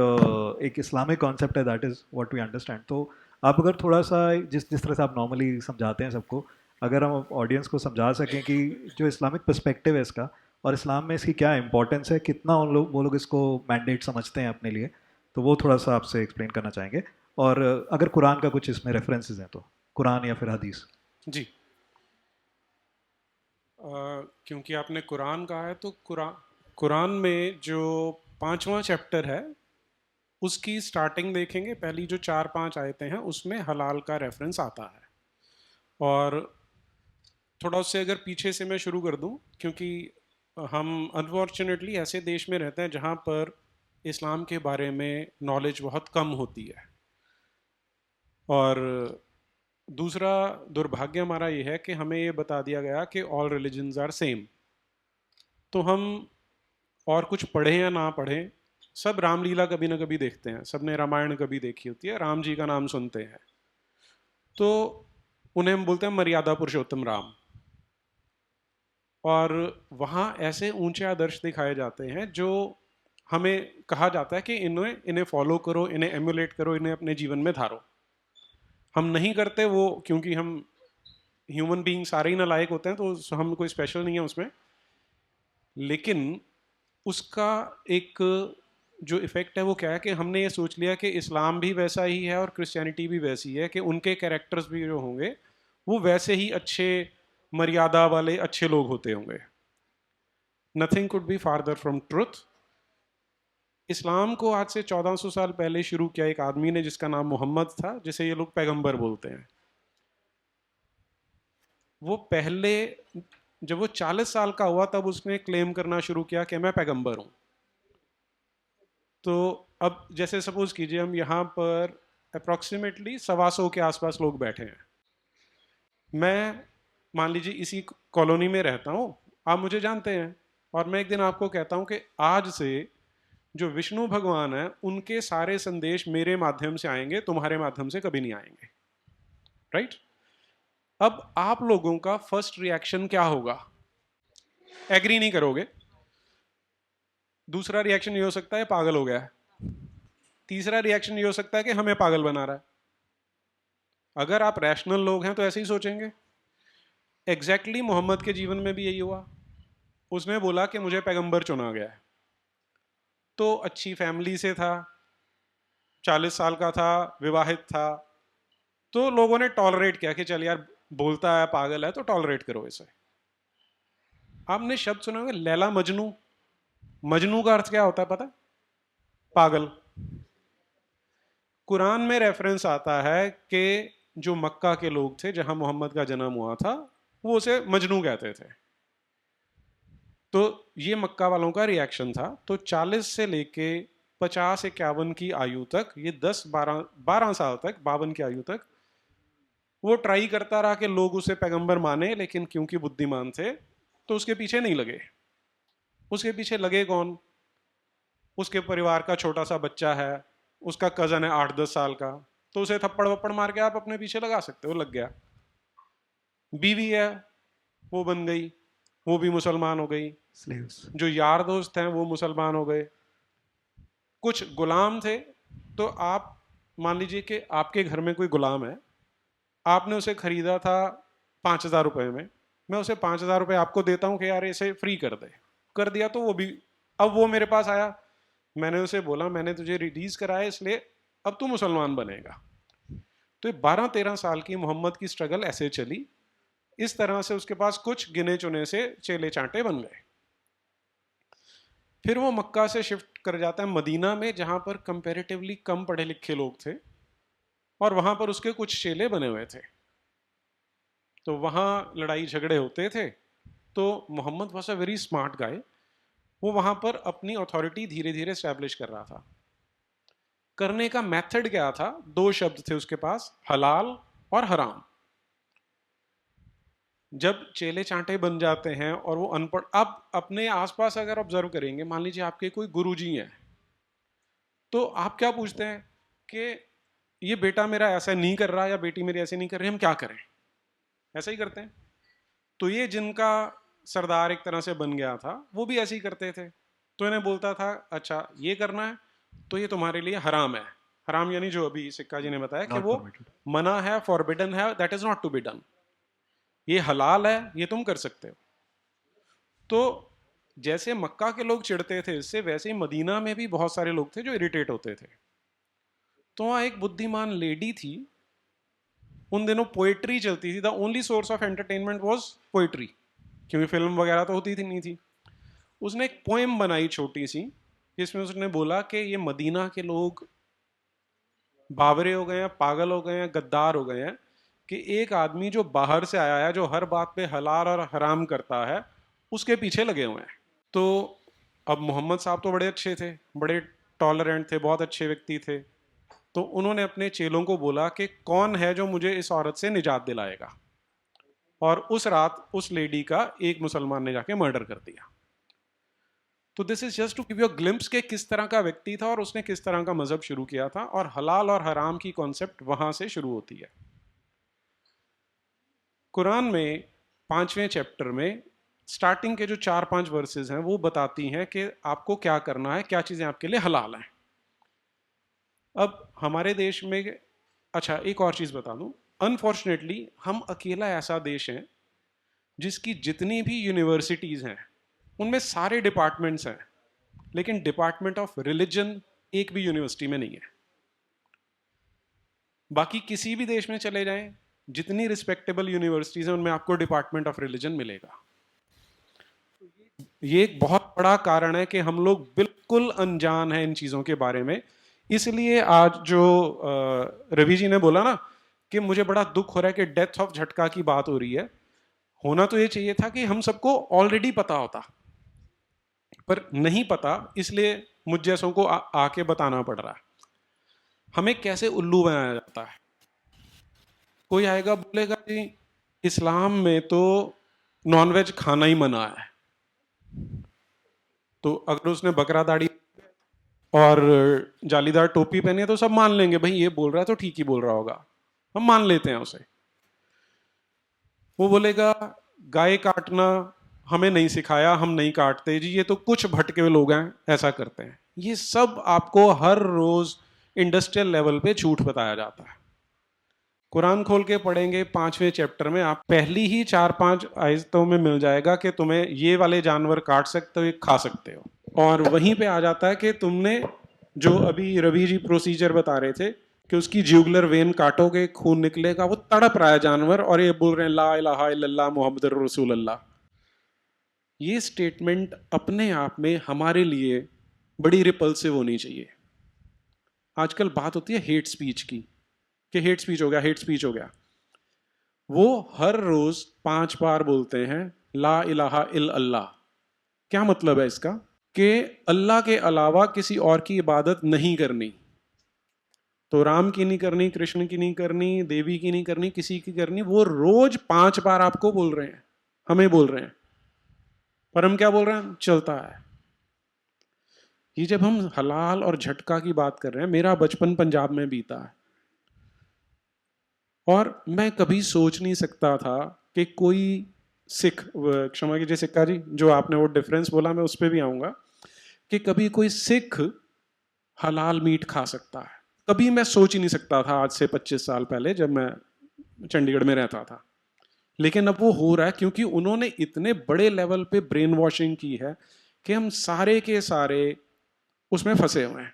एक इस्लामिक कॉन्सेप्ट है, that is what we understand. तो आप अगर थोड़ा सा जिस तरह से आप नॉर्मली समझाते हैं सबको, अगर हम ऑडियंस को समझा सकें कि जो इस्लामिक पर्सपेक्टिव है इसका और इस्लाम में इसकी क्या इंपॉर्टेंस है, कितना वो लोग इसको मैंडेट समझते हैं अपने लिए, तो वो थोड़ा सा आपसे एक्सप्लेन करना चाहेंगे। और अगर कुरान का कुछ इसमें रेफरेंसेस हैं तो कुरान या फिर हदीस। जी, क्योंकि आपने कुरान कहा है तो कुरान में जो 5वां चैप्टर है उसकी स्टार्टिंग देखेंगे, पहली जो 4-5 आयतें हैं उसमें हलाल का रेफरेंस आता है। और थोड़ा उससे अगर पीछे से मैं शुरू कर दूं, क्योंकि हम अनफॉर्चुनेटली ऐसे देश में रहते हैं जहां पर इस्लाम के बारे में नॉलेज बहुत कम होती है। और दूसरा दुर्भाग्य हमारा ये है कि हमें ये बता दिया गया कि ऑल रिलीजन्स आर सेम। तो हम और कुछ पढ़ें या ना पढ़ें, सब रामलीला कभी ना कभी देखते हैं, सबने रामायण कभी देखी होती है, राम जी का नाम सुनते हैं, तो उन्हें हम बोलते हैं मर्यादा पुरुषोत्तम राम। और वहाँ ऐसे ऊंचे आदर्श दिखाए जाते हैं जो हमें कहा जाता है कि इन्हें फॉलो करो, इन्हें एमुलेट करो, इन्हें अपने जीवन में धारो। हम नहीं करते वो, क्योंकि हम ह्यूमन बीइंग सारे ही नालायक होते हैं, तो हम कोई स्पेशल नहीं है उसमें। लेकिन उसका एक जो इफेक्ट है वो क्या है कि हमने ये सोच लिया कि इस्लाम भी वैसा ही है और क्रिश्चियनिटी भी वैसी है, कि उनके कैरेक्टर्स भी जो होंगे वो वैसे ही अच्छे मर्यादा वाले अच्छे लोग होते होंगे। Nothing could be farther from truth. Islam को आज से 1400 साल पहले शुरू किया एक आदमी ने जिसका नाम मोहम्मद था, जिसे ये लोग पैगंबर बोलते हैं। वो पहले जब वो 40 साल का हुआ तब उसने क्लेम करना शुरू किया कि मैं पैगंबर हूं। तो अब जैसे सपोज कीजिए हम यहाँ पर अप्रॉक्सीमेटली 125 के आसपास लोग बैठे हैं। मैं मान लीजिए इसी कॉलोनी में रहता हूँ, आप मुझे जानते हैं, और मैं एक दिन आपको कहता हूँ कि आज से जो विष्णु भगवान है उनके सारे संदेश मेरे माध्यम से आएंगे, तुम्हारे माध्यम से कभी नहीं आएंगे, राइट? अब आप लोगों का फर्स्ट रिएक्शन क्या होगा? एग्री नहीं करोगे। दूसरा रिएक्शन ये हो सकता है पागल हो गया है। तीसरा रिएक्शन ये हो सकता है कि हमें पागल बना रहा है। अगर आप रैशनल लोग हैं तो ऐसे ही सोचेंगे। एग्जैक्टली मोहम्मद के जीवन में भी यही हुआ। उसने बोला कि मुझे पैगंबर चुना गया है, तो अच्छी फैमिली से था, 40 साल का था, विवाहित था, तो लोगों ने टॉलरेट किया कि चल यार बोलता है, पागल है, तो टॉलरेट करो इसे। आपने शब्द सुना होगा लैला मजनू। मजनू का अर्थ क्या होता है पता? पागल। कुरान में रेफरेंस आता है कि जो मक्का के लोग थे जहां मोहम्मद का जन्म हुआ था, वो उसे मजनू कहते थे। तो ये मक्का वालों का रिएक्शन था। तो 40 से लेके 50-51 की आयु तक, ये 10-12 साल तक, 52 की आयु तक वो ट्राई करता रहा कि लोग उसे पैगंबर माने, लेकिन क्योंकि बुद्धिमान थे तो उसके पीछे नहीं लगे। उसके पीछे लगे कौन? उसके परिवार का छोटा सा बच्चा है, उसका कजन है 8-10 साल का, तो उसे थप्पड़ वप्पड़ मार के आप अपने पीछे लगा सकते हो, लग गया। बीवी है, वो बन गई, वो भी मुसलमान हो गई। slaves. जो यार दोस्त हैं वो मुसलमान हो गए। कुछ गुलाम थे, तो आप मान लीजिए कि आपके घर में कोई गुलाम है, आपने उसे खरीदा था 5,000 रुपए में, मैं उसे 5,000 रुपए आपको देता हूं कि यार इसे फ्री कर दे। कर दिया तो वो भी, अब वो मेरे पास आया, मैंने उसे बोला मैंने तुझे रिलीज कराया इसलिए अब तू मुसलमान बनेगा। तो 12-13 साल की मोहम्मद की स्ट्रगल ऐसे चली। इस तरह से उसके पास कुछ गिने चुने से चेले चांटे बन गए। फिर वो मक्का से शिफ्ट कर जाता है मदीना में, जहां पर कंपैरेटिवली कम पढ़े लिखे लोग थे, और वहां पर उसके कुछ चेले बने हुए थे। तो वहां लड़ाई झगड़े होते थे। तो Mohammed was a very smart guy. वो वहां पर अपनी अथॉरिटी धीरे धीरे स्टैब्लिश कर रहा था। करने का मेथड क्या था? 2 शब्द थे उसके पास, हलाल और हराम। जब चेले चांटे बन जाते हैं और वो अनपढ़, आप अपने आसपास अगर ऑब्जर्व करेंगे, मान लीजिए आपके कोई गुरुजी हैं, तो आप क्या पूछते हैं कि ये बेटा मेरा ऐसा नहीं कर रहा या बेटी मेरी ऐसे नहीं कर रही, हम क्या करें? ऐसा ही करते हैं। तो ये जिनका सरदार एक तरह से बन गया था, वो भी ऐसे ही करते थे। तो इन्हें बोलता था अच्छा ये करना है तो ये तुम्हारे लिए हराम है। हराम यानी जो अभी सिक्का जी ने बताया कि Not वो permitted. मना है, फॉरबिडन है, that is not to be done. ये हलाल है, ये तुम कर सकते हो। तो जैसे मक्का के लोग चिढ़ते थे इससे, वैसे ही मदीना में भी बहुत सारे लोग थे जो इरिटेट होते थे। तो वहाँ एक बुद्धिमान लेडी थी, उन दिनों पोएट्री चलती थी। The only source of entertainment was poetry, क्योंकि फिल्म वगैरह तो होती थी नहीं थी। उसने एक पोएम बनाई छोटी सी, जिसमें उसने बोला कि ये मदीना के लोग बावरे हो गए हैं, पागल हो गए हैं, गद्दार हो गए हैं, कि एक आदमी जो बाहर से आया है, जो हर बात पे हलाल और हराम करता है, उसके पीछे लगे हुए हैं। तो अब मोहम्मद साहब तो बड़े अच्छे थे, बड़े टॉलरेंट थे, बहुत अच्छे व्यक्ति थे। तो उन्होंने अपने चेलों को बोला कि कौन है जो मुझे इस औरत से निजात दिलाएगा। और उस रात उस लेडी का एक मुसलमान ने जाके मर्डर कर दिया। तो this is just to give you a glimpse के किस तरह का व्यक्ति था और उसने किस तरह का मजहब शुरू किया था, और हलाल और हराम की कॉन्सेप्ट वहां से शुरू होती है। कुरान में 5वें चैप्टर में स्टार्टिंग के जो 4-5 वर्सेस हैं वो बताती हैं कि आपको क्या करना है, क्या चीजें आपके लिए हलाल हैं। अब हमारे देश में, अच्छा एक और चीज बता दूं, अनफॉर्चुनेटली हम अकेला ऐसा देश है जिसकी जितनी भी यूनिवर्सिटीज हैं उनमें सारे डिपार्टमेंट्स हैं, लेकिन डिपार्टमेंट ऑफ रिलीजन एक भी यूनिवर्सिटी में नहीं है। बाकी किसी भी देश में चले जाएं, जितनी रिस्पेक्टेबल यूनिवर्सिटीज हैं उनमें आपको डिपार्टमेंट ऑफ रिलीजन मिलेगा। ये एक बहुत बड़ा कारण है कि हम लोग बिल्कुल अनजान हैं इन चीजों के बारे में। इसलिए आज जो रवि जी ने बोला ना कि मुझे बड़ा दुख हो रहा है कि डेथ ऑफ झटका की बात हो रही है, होना तो ये चाहिए था कि हम सबको ऑलरेडी पता होता, पर नहीं पता, इसलिए मुझ जैसों को आके बताना पड़ रहा है। हमें कैसे उल्लू बनाया जाता है। कोई आएगा बोलेगा जी इस्लाम में तो नॉनवेज खाना ही मना है, तो अगर उसने बकरा दाढ़ी और जालीदार टोपी पहनी है तो सब मान लेंगे भाई ये बोल रहा है तो ठीक ही बोल रहा होगा, हम मान लेते हैं उसे। वो बोलेगा गाय काटना हमें नहीं सिखाया, हम नहीं काटते जी, ये तो कुछ भटके हुए लोग हैं ऐसा करते हैं। ये सब आपको हर रोज इंडस्ट्रियल लेवल पे झूठ बताया जाता है। कुरान खोल के पढ़ेंगे 5वें चैप्टर में, आप पहली ही 4-5 आयतों में मिल जाएगा कि तुम्हें ये वाले जानवर काट सकते हो, ये खा सकते हो। और वहीं पे आ जाता है कि तुमने जो अभी रवि जी प्रोसीजर बता रहे थे कि उसकी ज्यूगुलर वेन काटोगे खून निकलेगा, वो तड़प रहा है जानवर और ये बोल रहे हैं ला इलाहा इल्लल्लाह मुहम्मद रसूल अल्लाह। ये स्टेटमेंट अपने आप में हमारे लिए बड़ी रिपल्सिव होनी चाहिए। आजकल बात होती है हेट स्पीच की कि हेट स्पीच हो गया, हेट स्पीच हो गया। वो हर रोज 5 बार बोलते हैं ला इलाहा इल्लल्लाह। क्या मतलब है इसका? कि अल्लाह के अलावा किसी और की इबादत नहीं करनी। तो राम की नहीं करनी, कृष्ण की नहीं करनी, देवी की नहीं करनी, किसी की करनी। वो रोज 5 बार आपको बोल रहे हैं, हमें बोल रहे हैं, पर हम क्या बोल रहे हैं? चलता है। ये जब हम हलाल और झटका की बात कर रहे हैं, मेरा बचपन पंजाब में बीता है और मैं कभी सोच नहीं सकता था कि कोई सिख, क्षमा कीजिए सिक्का जी, जो आपने वो डिफरेंस बोला मैं उस पर भी आऊंगा, कि कभी कोई सिख हलाल मीट खा सकता है। कभी मैं सोच ही नहीं सकता था आज से 25 साल पहले जब मैं चंडीगढ़ में रहता था। लेकिन अब वो हो रहा है क्योंकि उन्होंने इतने बड़े लेवल पे ब्रेन वॉशिंग की है कि हम सारे के सारे उसमें फंसे हुए हैं।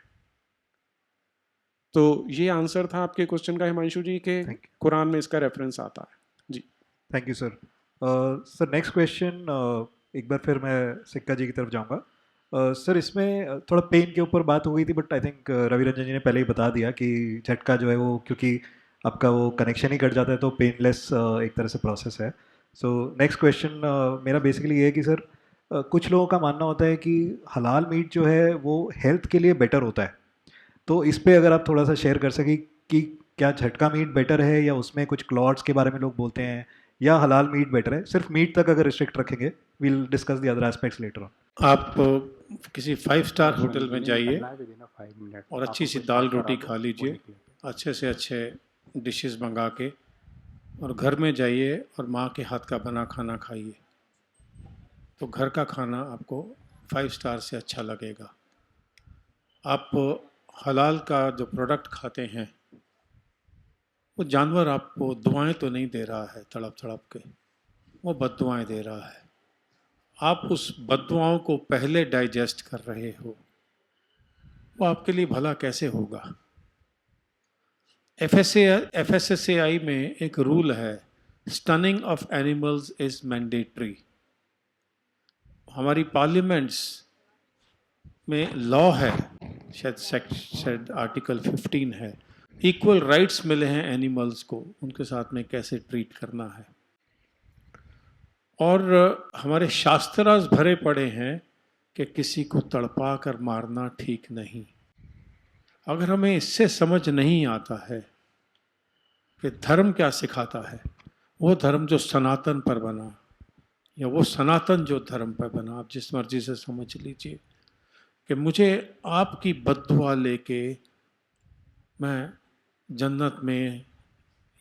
तो ये आंसर था आपके क्वेश्चन का हिमांशु जी के कुरान में इसका रेफरेंस आता है जी। Thank you sir. Sir next question, एक बार फिर मैं सिक्का जी की तरफ जाऊंगा। सर इसमें थोड़ा पेन के ऊपर बात हो गई थी, but I think Ravi Ranjan ji ने पहले ही बता दिया कि झटका जो है वो क्योंकि आपका वो कनेक्शन ही कट जाता है तो पेनलेस एक तरह से प्रोसेस है। सो नेक्स्ट क्वेश्चन मेरा बेसिकली ये है कि सर कुछ लोगों का मानना होता है कि हलाल मीट जो है वो हेल्थ के लिए बेटर होता है, तो इस पे अगर आप थोड़ा सा शेयर कर सकें कि क्या झटका मीट बेटर है या उसमें कुछ क्लॉट्स के बारे में लोग बोलते हैं, या हलाल मीट बेटर है? सिर्फ मीट तक अगर रिस्ट्रिक्ट रखेंगे, will discuss the other aspects later on. आप किसी 5 स्टार होटल में जाइए और अच्छी सी दाल रोटी खा लीजिए, अच्छे से अच्छे डिशेस मंगा के, और घर में जाइए और माँ के हाथ का बना खाना खाइए, तो घर का खाना आपको 5 स्टार से अच्छा लगेगा। आप हलाल का जो प्रोडक्ट खाते हैं वो जानवर आपको दुआएं तो नहीं दे रहा है तड़प तड़प के, वो बद्दुआएं दे रहा है। आप उस बद्दुआओं को पहले डाइजेस्ट कर रहे हो, वो आपके लिए भला कैसे होगा? FSSAI में एक रूल है, stunning of animals is mandatory. हमारी पार्लियामेंट्स में लॉ है, शायद आर्टिकल 15 है, इक्वल राइट्स मिले हैं एनिमल्स को, उनके साथ में कैसे ट्रीट करना है। और हमारे शास्त्रास भरे पड़े हैं कि किसी को तड़पा कर मारना ठीक नहीं। अगर हमें इससे समझ नहीं आता है कि धर्म क्या सिखाता है, वो धर्म जो सनातन पर बना, या वो सनातन जो धर्म पर बना, आप जिस मर्जी से समझ लीजिए, कि मुझे आपकी बद्दुआ लेके मैं जन्नत में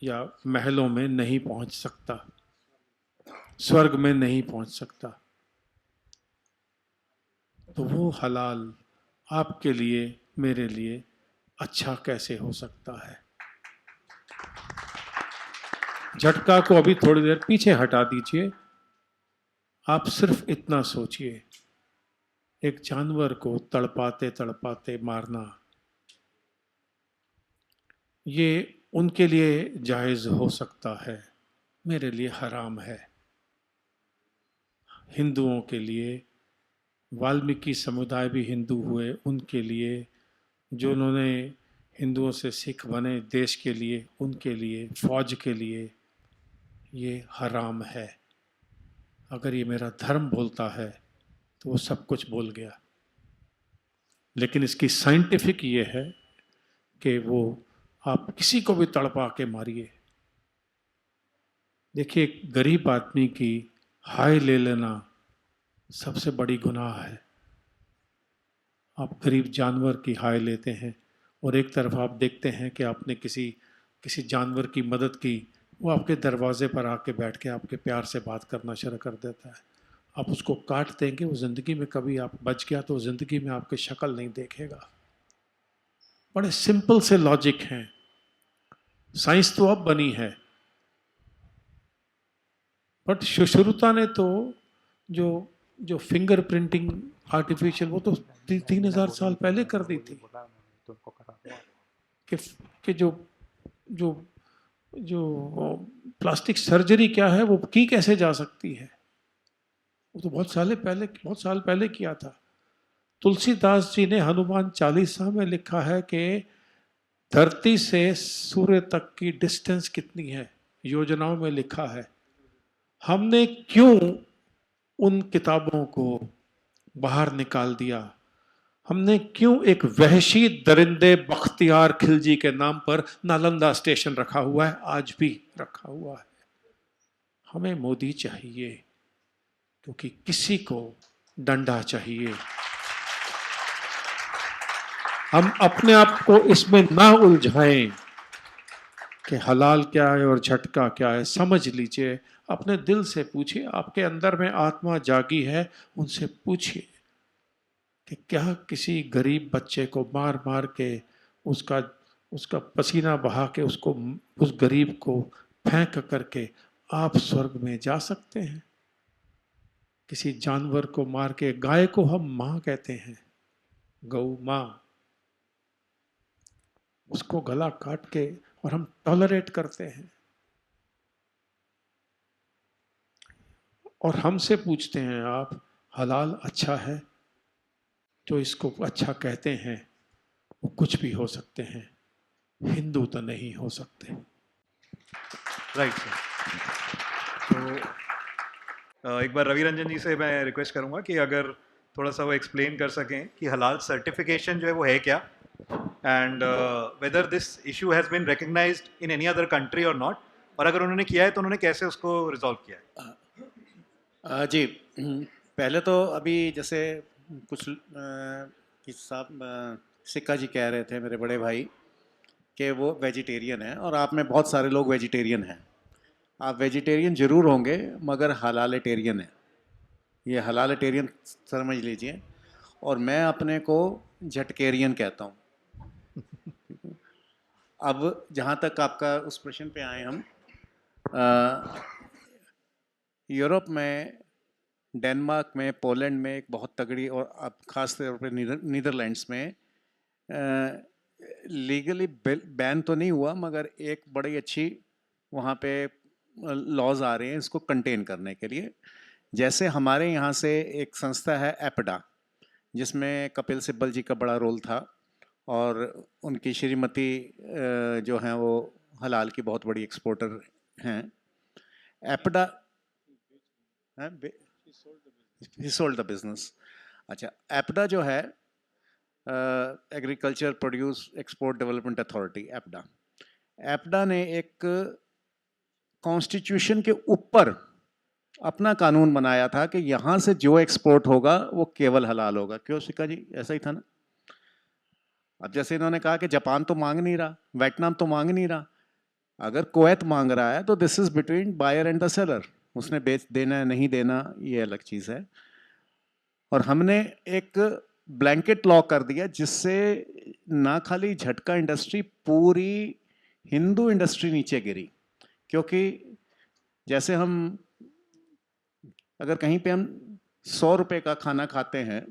या महलों में नहीं पहुंच सकता, स्वर्ग में नहीं पहुंच सकता, तो वो हलाल आपके लिए मेरे लिए अच्छा कैसे हो सकता है? झटका को अभी थोड़ी देर पीछे हटा दीजिए। आप सिर्फ इतना सोचिए, एक जानवर को तड़पाते तड़पाते मारना, ये उनके लिए जायज हो सकता है, मेरे लिए हराम है। हिंदुओं के लिए, वाल्मीकि समुदाय भी हिंदू हुए, उनके लिए, जो उन्होंने हिंदुओं से सिख बने देश के लिए, उनके लिए, फौज के लिए ये हराम है। अगर ये मेरा धर्म बोलता है तो वो सब कुछ बोल गया। लेकिन इसकी साइंटिफिक ये है कि वो आप किसी को भी तड़पा के मारिए। देखिए, एक गरीब आदमी की हाय ले लेना सबसे बड़ी गुनाह है। आप गरीब जानवर की हाय लेते हैं और एक तरफ आप देखते हैं कि आपने किसी जानवर की मदद की, वो आपके दरवाजे पर आके बैठ के आपके प्यार से बात करना शुरू कर देता है। आप उसको काट देंगे, वो ज़िंदगी में कभी आप बच गया तो ज़िंदगी में आपकी शक्ल नहीं देखेगा। बड़े सिंपल से लॉजिक हैं। साइंस तो अब बनी है, बट सुश्रुता ने तो जो जो फिंगर प्रिंटिंग आर्टिफिशियल, वो तो 3000 साल पहले कर दी थी। कि जो जो जो प्लास्टिक सर्जरी क्या है, वो की कैसे जा सकती है, वो तो बहुत साल पहले किया था। तुलसीदास जी ने हनुमान चालीसा में लिखा है कि धरती से सूर्य तक की डिस्टेंस कितनी है, योजनाओं में लिखा है। हमने क्यों उन किताबों को बाहर निकाल दिया? हमने क्यों एक वहशी दरिंदे बख्तियार खिलजी के नाम पर नालंदा स्टेशन रखा हुआ है, आज भी रखा हुआ है? हमें मोदी चाहिए क्योंकि किसी को डंडा चाहिए। हम अपने आप को इसमें ना उलझाएं कि हलाल क्या है और झटका क्या है। समझ लीजिए, अपने दिल से पूछिए, आपके अंदर में आत्मा जागी है, उनसे पूछिए कि क्या किसी गरीब बच्चे को मार मार के उसका पसीना बहा के उसको, उस गरीब को फेंक करके आप स्वर्ग में जा सकते हैं? किसी जानवर को मार के, गाय को हम माँ कहते हैं, गौ माँ, उसको गला काट के और हम टॉलरेट करते हैं। और हमसे पूछते हैं आप हलाल अच्छा है? जो इसको अच्छा कहते हैं वो कुछ भी हो सकते हैं, हिंदू तो नहीं हो सकते। Right sir. तो एक बार रवि रंजन जी से मैं रिक्वेस्ट करूंगा कि अगर थोड़ा सा वो एक्सप्लेन कर सकें कि हलाल सर्टिफिकेशन जो है वो है क्या, and whether this issue has been recognised in any other country और नॉट, और अगर उन्होंने किया है तो उन्होंने कैसे उसको रिजॉल्व किया है। जी, पहले तो अभी जैसे कुछ साहब सिक्का जी कह रहे थे, मेरे बड़े भाई, कि वो वेजिटेरियन है और आप में बहुत सारे लोग वेजिटेरियन हैं। आप वेजिटेरियन ज़रूर होंगे मगर हलालेटेरियन है, ये हलालेटेरियन समझ लीजिए। और मैं अपने को झटकेरियन कहता हूँ। अब जहाँ तक आपका उस प्रश्न पे आए हम, यूरोप में, डेनमार्क में, पोलैंड में एक बहुत तगड़ी, और अब ख़ास तौर पे नीदरलैंड्स में लीगली बैन तो नहीं हुआ मगर एक बड़ी अच्छी वहाँ पे लॉज आ रहे हैं इसको कंटेन करने के लिए। जैसे हमारे यहाँ से एक संस्था है एपडा, जिसमें कपिल सिब्बल जी का बड़ा रोल था, और उनकी श्रीमती जो हैं वो हलाल की बहुत बड़ी एक्सपोर्टर हैं। एपडा ही सोल्ड द बिजनेस। अच्छा, एपडा जो है agriculture produce export development authority, APEDA ने एक कॉन्स्टिट्यूशन के ऊपर अपना कानून बनाया था कि यहाँ से जो एक्सपोर्ट होगा वो केवल हलाल होगा। क्यों सिक्का जी, ऐसा ही था ना? अब जैसे इन्होंने कहा कि जापान तो मांग नहीं रहा, वियतनाम तो मांग नहीं रहा, अगर कुवैत मांग रहा है तो this is between buyer and the seller, उसने बेच देना है नहीं देना ये अलग चीज़ है। और हमने एक ब्लैंकेट लॉ कर दिया जिससे ना खाली झटका इंडस्ट्री, पूरी हिंदू इंडस्ट्री नीचे गिरी। क्योंकि जैसे हम अगर कहीं पे हम 100 रुपए का खाना खाते हैं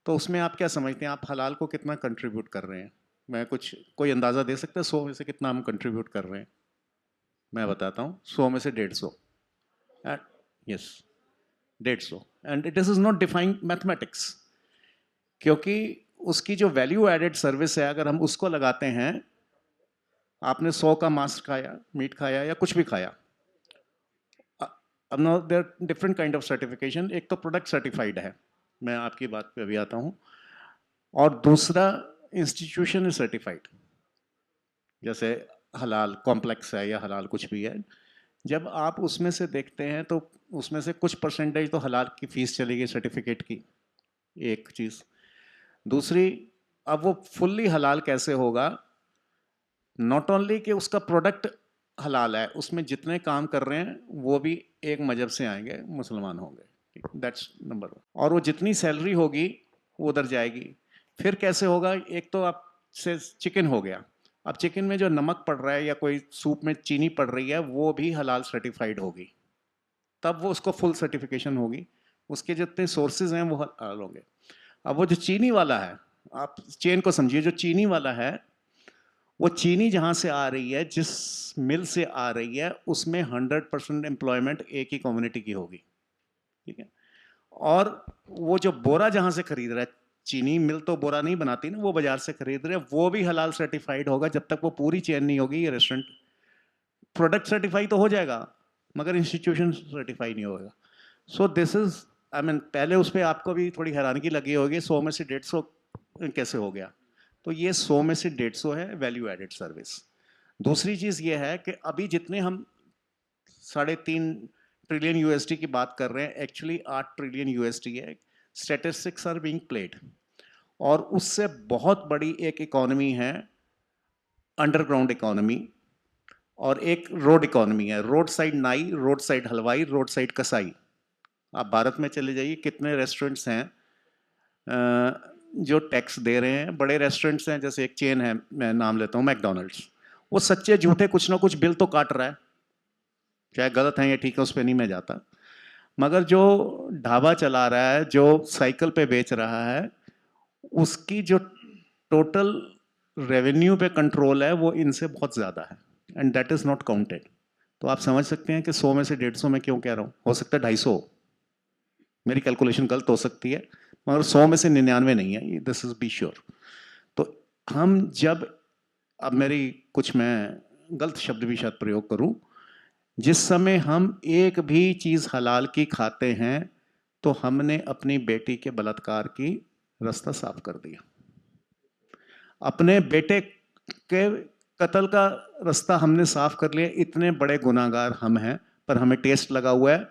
तो उसमें आप क्या समझते हैं, आप हलाल को कितना कंट्रीब्यूट कर रहे हैं? मैं कुछ कोई अंदाज़ा दे सकता है 100 में से कितना हम कंट्रीब्यूट कर रहे हैं? मैं बताता हूँ, 100 में से 150। Yes, 150। And it is not defined mathematics, क्योंकि उसकी जो वैल्यू एडेड सर्विस है अगर हम उसको लगाते हैं, आपने 100 का मांस खाया, मीट खाया या कुछ भी खाया, अब no there different kind of certification. एक तो प्रोडक्ट सर्टिफाइड है, मैं आपकी बात पे अभी आता हूँ, और दूसरा इंस्टीट्यूशन इज सर्टिफाइड। जैसे हलाल कॉम्प्लेक्स है या हलाल कुछ भी है, जब आप उसमें से देखते हैं तो उसमें से कुछ परसेंटेज तो हलाल की फीस चली गई सर्टिफिकेट की, एक चीज़। दूसरी, अब वो फुल्ली हलाल कैसे होगा? नॉट ओनली कि उसका प्रोडक्ट हलाल है, उसमें जितने काम कर रहे हैं वो भी एक मजहब से आएंगे, मुसलमान होंगे, दैट्स नंबर 1। और वो जितनी सैलरी होगी वो उधर जाएगी। फिर कैसे होगा? एक तो आप से चिकन हो गया, अब चिकन में जो नमक पड़ रहा है या कोई सूप में चीनी पड़ रही है वो भी हलाल सर्टिफाइड होगी, तब वो उसको फुल सर्टिफिकेशन होगी, उसके जितने सोर्सेज हैं वो हलाल होंगे। अब वो जो चीनी वाला है, आप चेन को समझिए, जो चीनी वाला है वो चीनी जहाँ से आ रही है, जिस मिल से आ रही है, उसमें 100% एम्प्लॉयमेंट एक ही कम्युनिटी की होगी, ठीक है? और वो जो बोरा जहाँ से खरीद रहा है, चीनी मिल तो बोरा नहीं बनाती ना, वो बाजार से खरीद रहे हैं, वो भी हलाल सर्टिफाइड होगा जब तक वो पूरी चेन नहीं होगी। ये रेस्टोरेंट प्रोडक्ट सर्टिफाई तो हो जाएगा मगर इंस्टीट्यूशन सर्टिफाई नहीं होगा। सो दिस इज, आई मीन, पहले उस पर आपको भी थोड़ी हैरानगी लगी होगी 100 में से 150 कैसे हो गया। तो ये 100 में से 150 है वैल्यू एडेड सर्विस। दूसरी चीज़ ये है कि अभी जितने हम 3.5 ट्रिलियन यूएसडी की बात कर रहे हैं, एक्चुअली 8 ट्रिलियन यूएसडी है। स्टैटिस्टिक्स आर बीइंग प्लेड, और उससे बहुत बड़ी एक इकोनॉमी है अंडरग्राउंड इकोनॉमी, और एक रोड इकोनॉमी है, रोड साइड नाई, रोड साइड हलवाई, रोड साइड कसाई। आप भारत में चले जाइए, कितने रेस्टोरेंट्स हैं जो टैक्स दे रहे हैं। बड़े रेस्टोरेंट्स हैं, जैसे एक चेन है, मैं नाम लेता हूँ मैकडोनल्ड्स, वो सच्चे झूठे कुछ ना कुछ बिल तो काट रहा है, चाहे गलत है या ठीक है उस पर नहीं मैं जाता, मगर जो ढाबा चला रहा है, जो साइकिल पे बेच रहा है, उसकी जो टोटल रेवेन्यू पे कंट्रोल है वो इनसे बहुत ज़्यादा है, and that is not counted. तो आप समझ सकते हैं कि 100 में से 150 में क्यों कह रहा हूँ, हो सकता है 250, मेरी कैलकुलेशन गलत हो सकती है, मगर 100 में से 99 नहीं है, दिस इज बी श्योर। तो हम जब, अब मेरी कुछ मैं गलत शब्द भी शायद प्रयोग करूं, जिस समय हम एक भी चीज़ हलाल की खाते हैं तो हमने अपनी बेटी के बलात्कार की रास्ता साफ कर दिया, अपने बेटे के कत्ल का रास्ता हमने साफ कर लिया। इतने बड़े गुनाहगार हम हैं, पर हमें टेस्ट लगा हुआ है,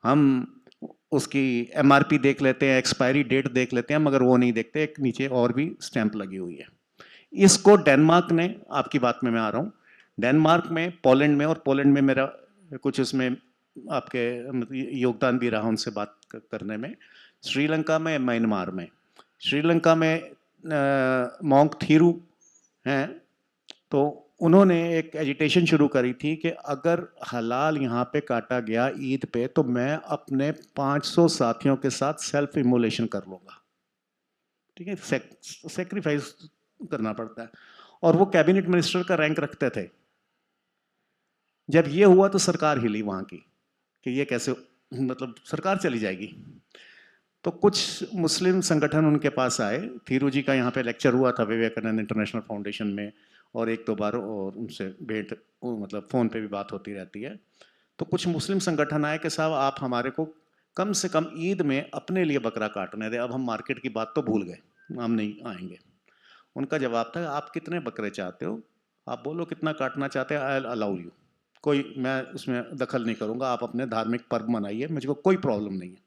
हम उसकी एमआरपी देख लेते हैं, एक्सपायरी डेट देख लेते हैं, मगर वो नहीं देखते एक नीचे और भी स्टैंप लगी हुई है। इसको डेनमार्क ने, आपकी बात में मैं आ रहा हूँ, डेनमार्क में, पोलैंड में, और पोलैंड में मेरा कुछ इसमें आपके योगदान भी रहा उनसे बात करने में, श्रीलंका में, म्यांमार में। श्रीलंका में मोंक थीरू हैं, तो उन्होंने एक एजिटेशन शुरू करी थी कि अगर हलाल यहाँ पे काटा गया ईद पे तो मैं अपने 500 साथियों के साथ सेल्फ इमोलेशन कर लूँगा, ठीक है? सेक्रीफाइस करना पड़ता है, और वो कैबिनेट मिनिस्टर का रैंक रखते थे। जब ये हुआ तो सरकार हिली वहाँ की कि ये कैसे, मतलब सरकार चली जाएगी। तो कुछ मुस्लिम संगठन उनके पास आए, थीरू जी का यहाँ पे लेक्चर हुआ था विवेकानंद इंटरनेशनल फाउंडेशन में, और 1-2 बार और उनसे भेंट, मतलब फ़ोन पे भी बात होती रहती है। तो कुछ मुस्लिम संगठन आए कि साहब आप हमारे को कम से कम ईद में अपने लिए बकरा काटने दें, अब हम मार्केट की बात तो भूल गए, हम नहीं आएंगे। उनका जवाब था, आप कितने बकरे चाहते हो, आप बोलो कितना काटना चाहते हैं, आई विल अलाउ यू। कोई मैं उसमें दखल नहीं करूंगा, आप अपने धार्मिक पर्व मनाइए, मुझको कोई प्रॉब्लम नहीं है।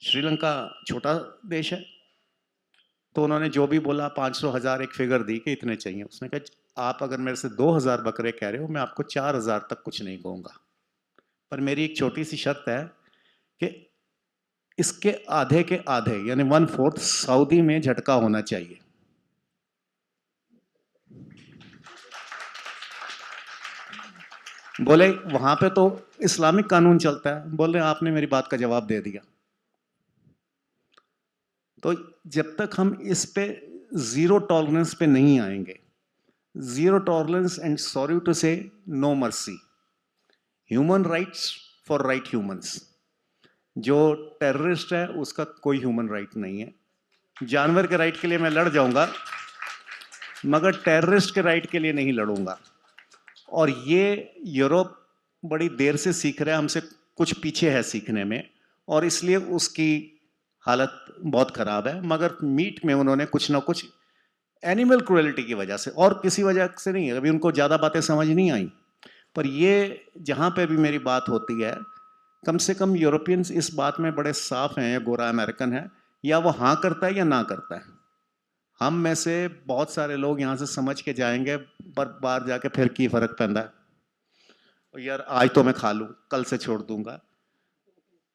श्रीलंका छोटा देश है, तो उन्होंने जो भी बोला 500,000 एक फिगर दी कि इतने चाहिए। उसने कहा आप अगर मेरे से 2,000 बकरे कह रहे हो, मैं आपको 4,000 तक कुछ नहीं कहूँगा, पर मेरी एक छोटी सी शर्त है कि इसके आधे के आधे यानी 1/4 सऊदी में झटका होना चाहिए। बोले वहां पे तो इस्लामिक कानून चलता है। बोल रहे आपने मेरी बात का जवाब दे दिया। तो जब तक हम इस पे जीरो टॉलरेंस पे नहीं आएंगे, zero tolerance and sorry to say no mercy, human rights for right humans. जो टेररिस्ट है उसका कोई ह्यूमन राइट नहीं है। जानवर के राइट के लिए मैं लड़ जाऊंगा, मगर टेररिस्ट के राइट के लिए नहीं लड़ूंगा। और ये यूरोप बड़ी देर से सीख रहा है, हमसे कुछ पीछे है सीखने में, और इसलिए उसकी हालत बहुत ख़राब है। मगर मीट में उन्होंने कुछ ना कुछ एनिमल क्रुएलिटी की वजह से, और किसी वजह से नहीं है, अभी उनको ज़्यादा बातें समझ नहीं आई। पर ये जहाँ पे भी मेरी बात होती है, कम से कम यूरोपियंस इस बात में बड़े साफ हैं, या गोरा अमेरिकन है, या वो हाँ करता है या ना करता है। हम में से बहुत सारे लोग यहाँ से समझ के जाएंगे, पर बाहर जाके फिर की फ़र्क पैंदा है, यार आज तो मैं खा लूँ, कल से छोड़ दूंगा।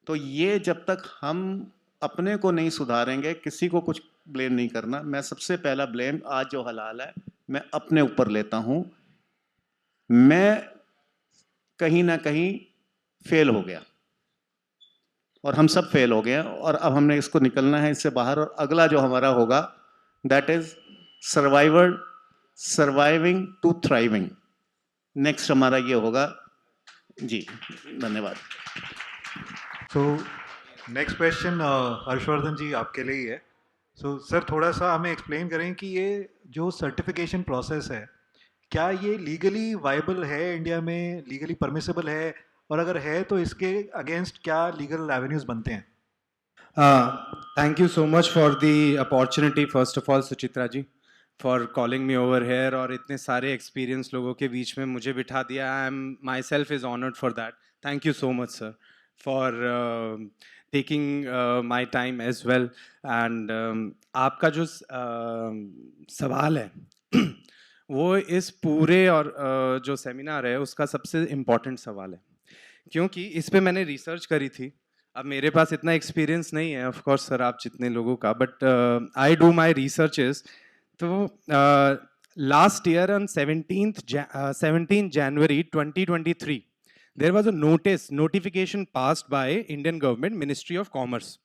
तो ये जब तक हम अपने को नहीं सुधारेंगे, किसी को कुछ ब्लेम नहीं करना। मैं सबसे पहला ब्लेम आज जो हलाल है मैं अपने ऊपर लेता हूँ। मैं कहीं ना कहीं फेल हो गया, और हम सब फेल हो गए हैं, और अब हमने इसको निकलना है इससे बाहर। और अगला जो हमारा होगा that is surviving to thriving. Next हमारा ये होगा जी। धन्यवाद। So next question Harshvardhan ji आपके लिए ही है। सो सर थोड़ा सा हमें एक्सप्लेन करें कि ये जो सर्टिफिकेशन प्रोसेस है, क्या ये लीगली वाइबल है, इंडिया में लीगली परमिसिबल है, और अगर है तो इसके अगेंस्ट क्या लीगल एवेन्यूज बनते हैं? Thank you so much for the opportunity, first of all, Suchitra ji, for calling me over here, और इतने सारे एक्सपीरियंस लोगों के बीच में मुझे बिठा दिया। I am myself is honored for that. Thank you so much, sir, for taking my time as well. And आपका जो सवाल है वो इस पूरे और जो सेमिनार है उसका सबसे इम्पोर्टेंट सवाल है, क्योंकि इस पे मैंने रिसर्च करी थी। अब मेरे पास इतना एक्सपीरियंस नहीं है ऑफ कोर्स सर आप जितने लोगों का, but I do my researches. तो last year on 17 January 2023 there was a notification passed by Indian government ministry of commerce,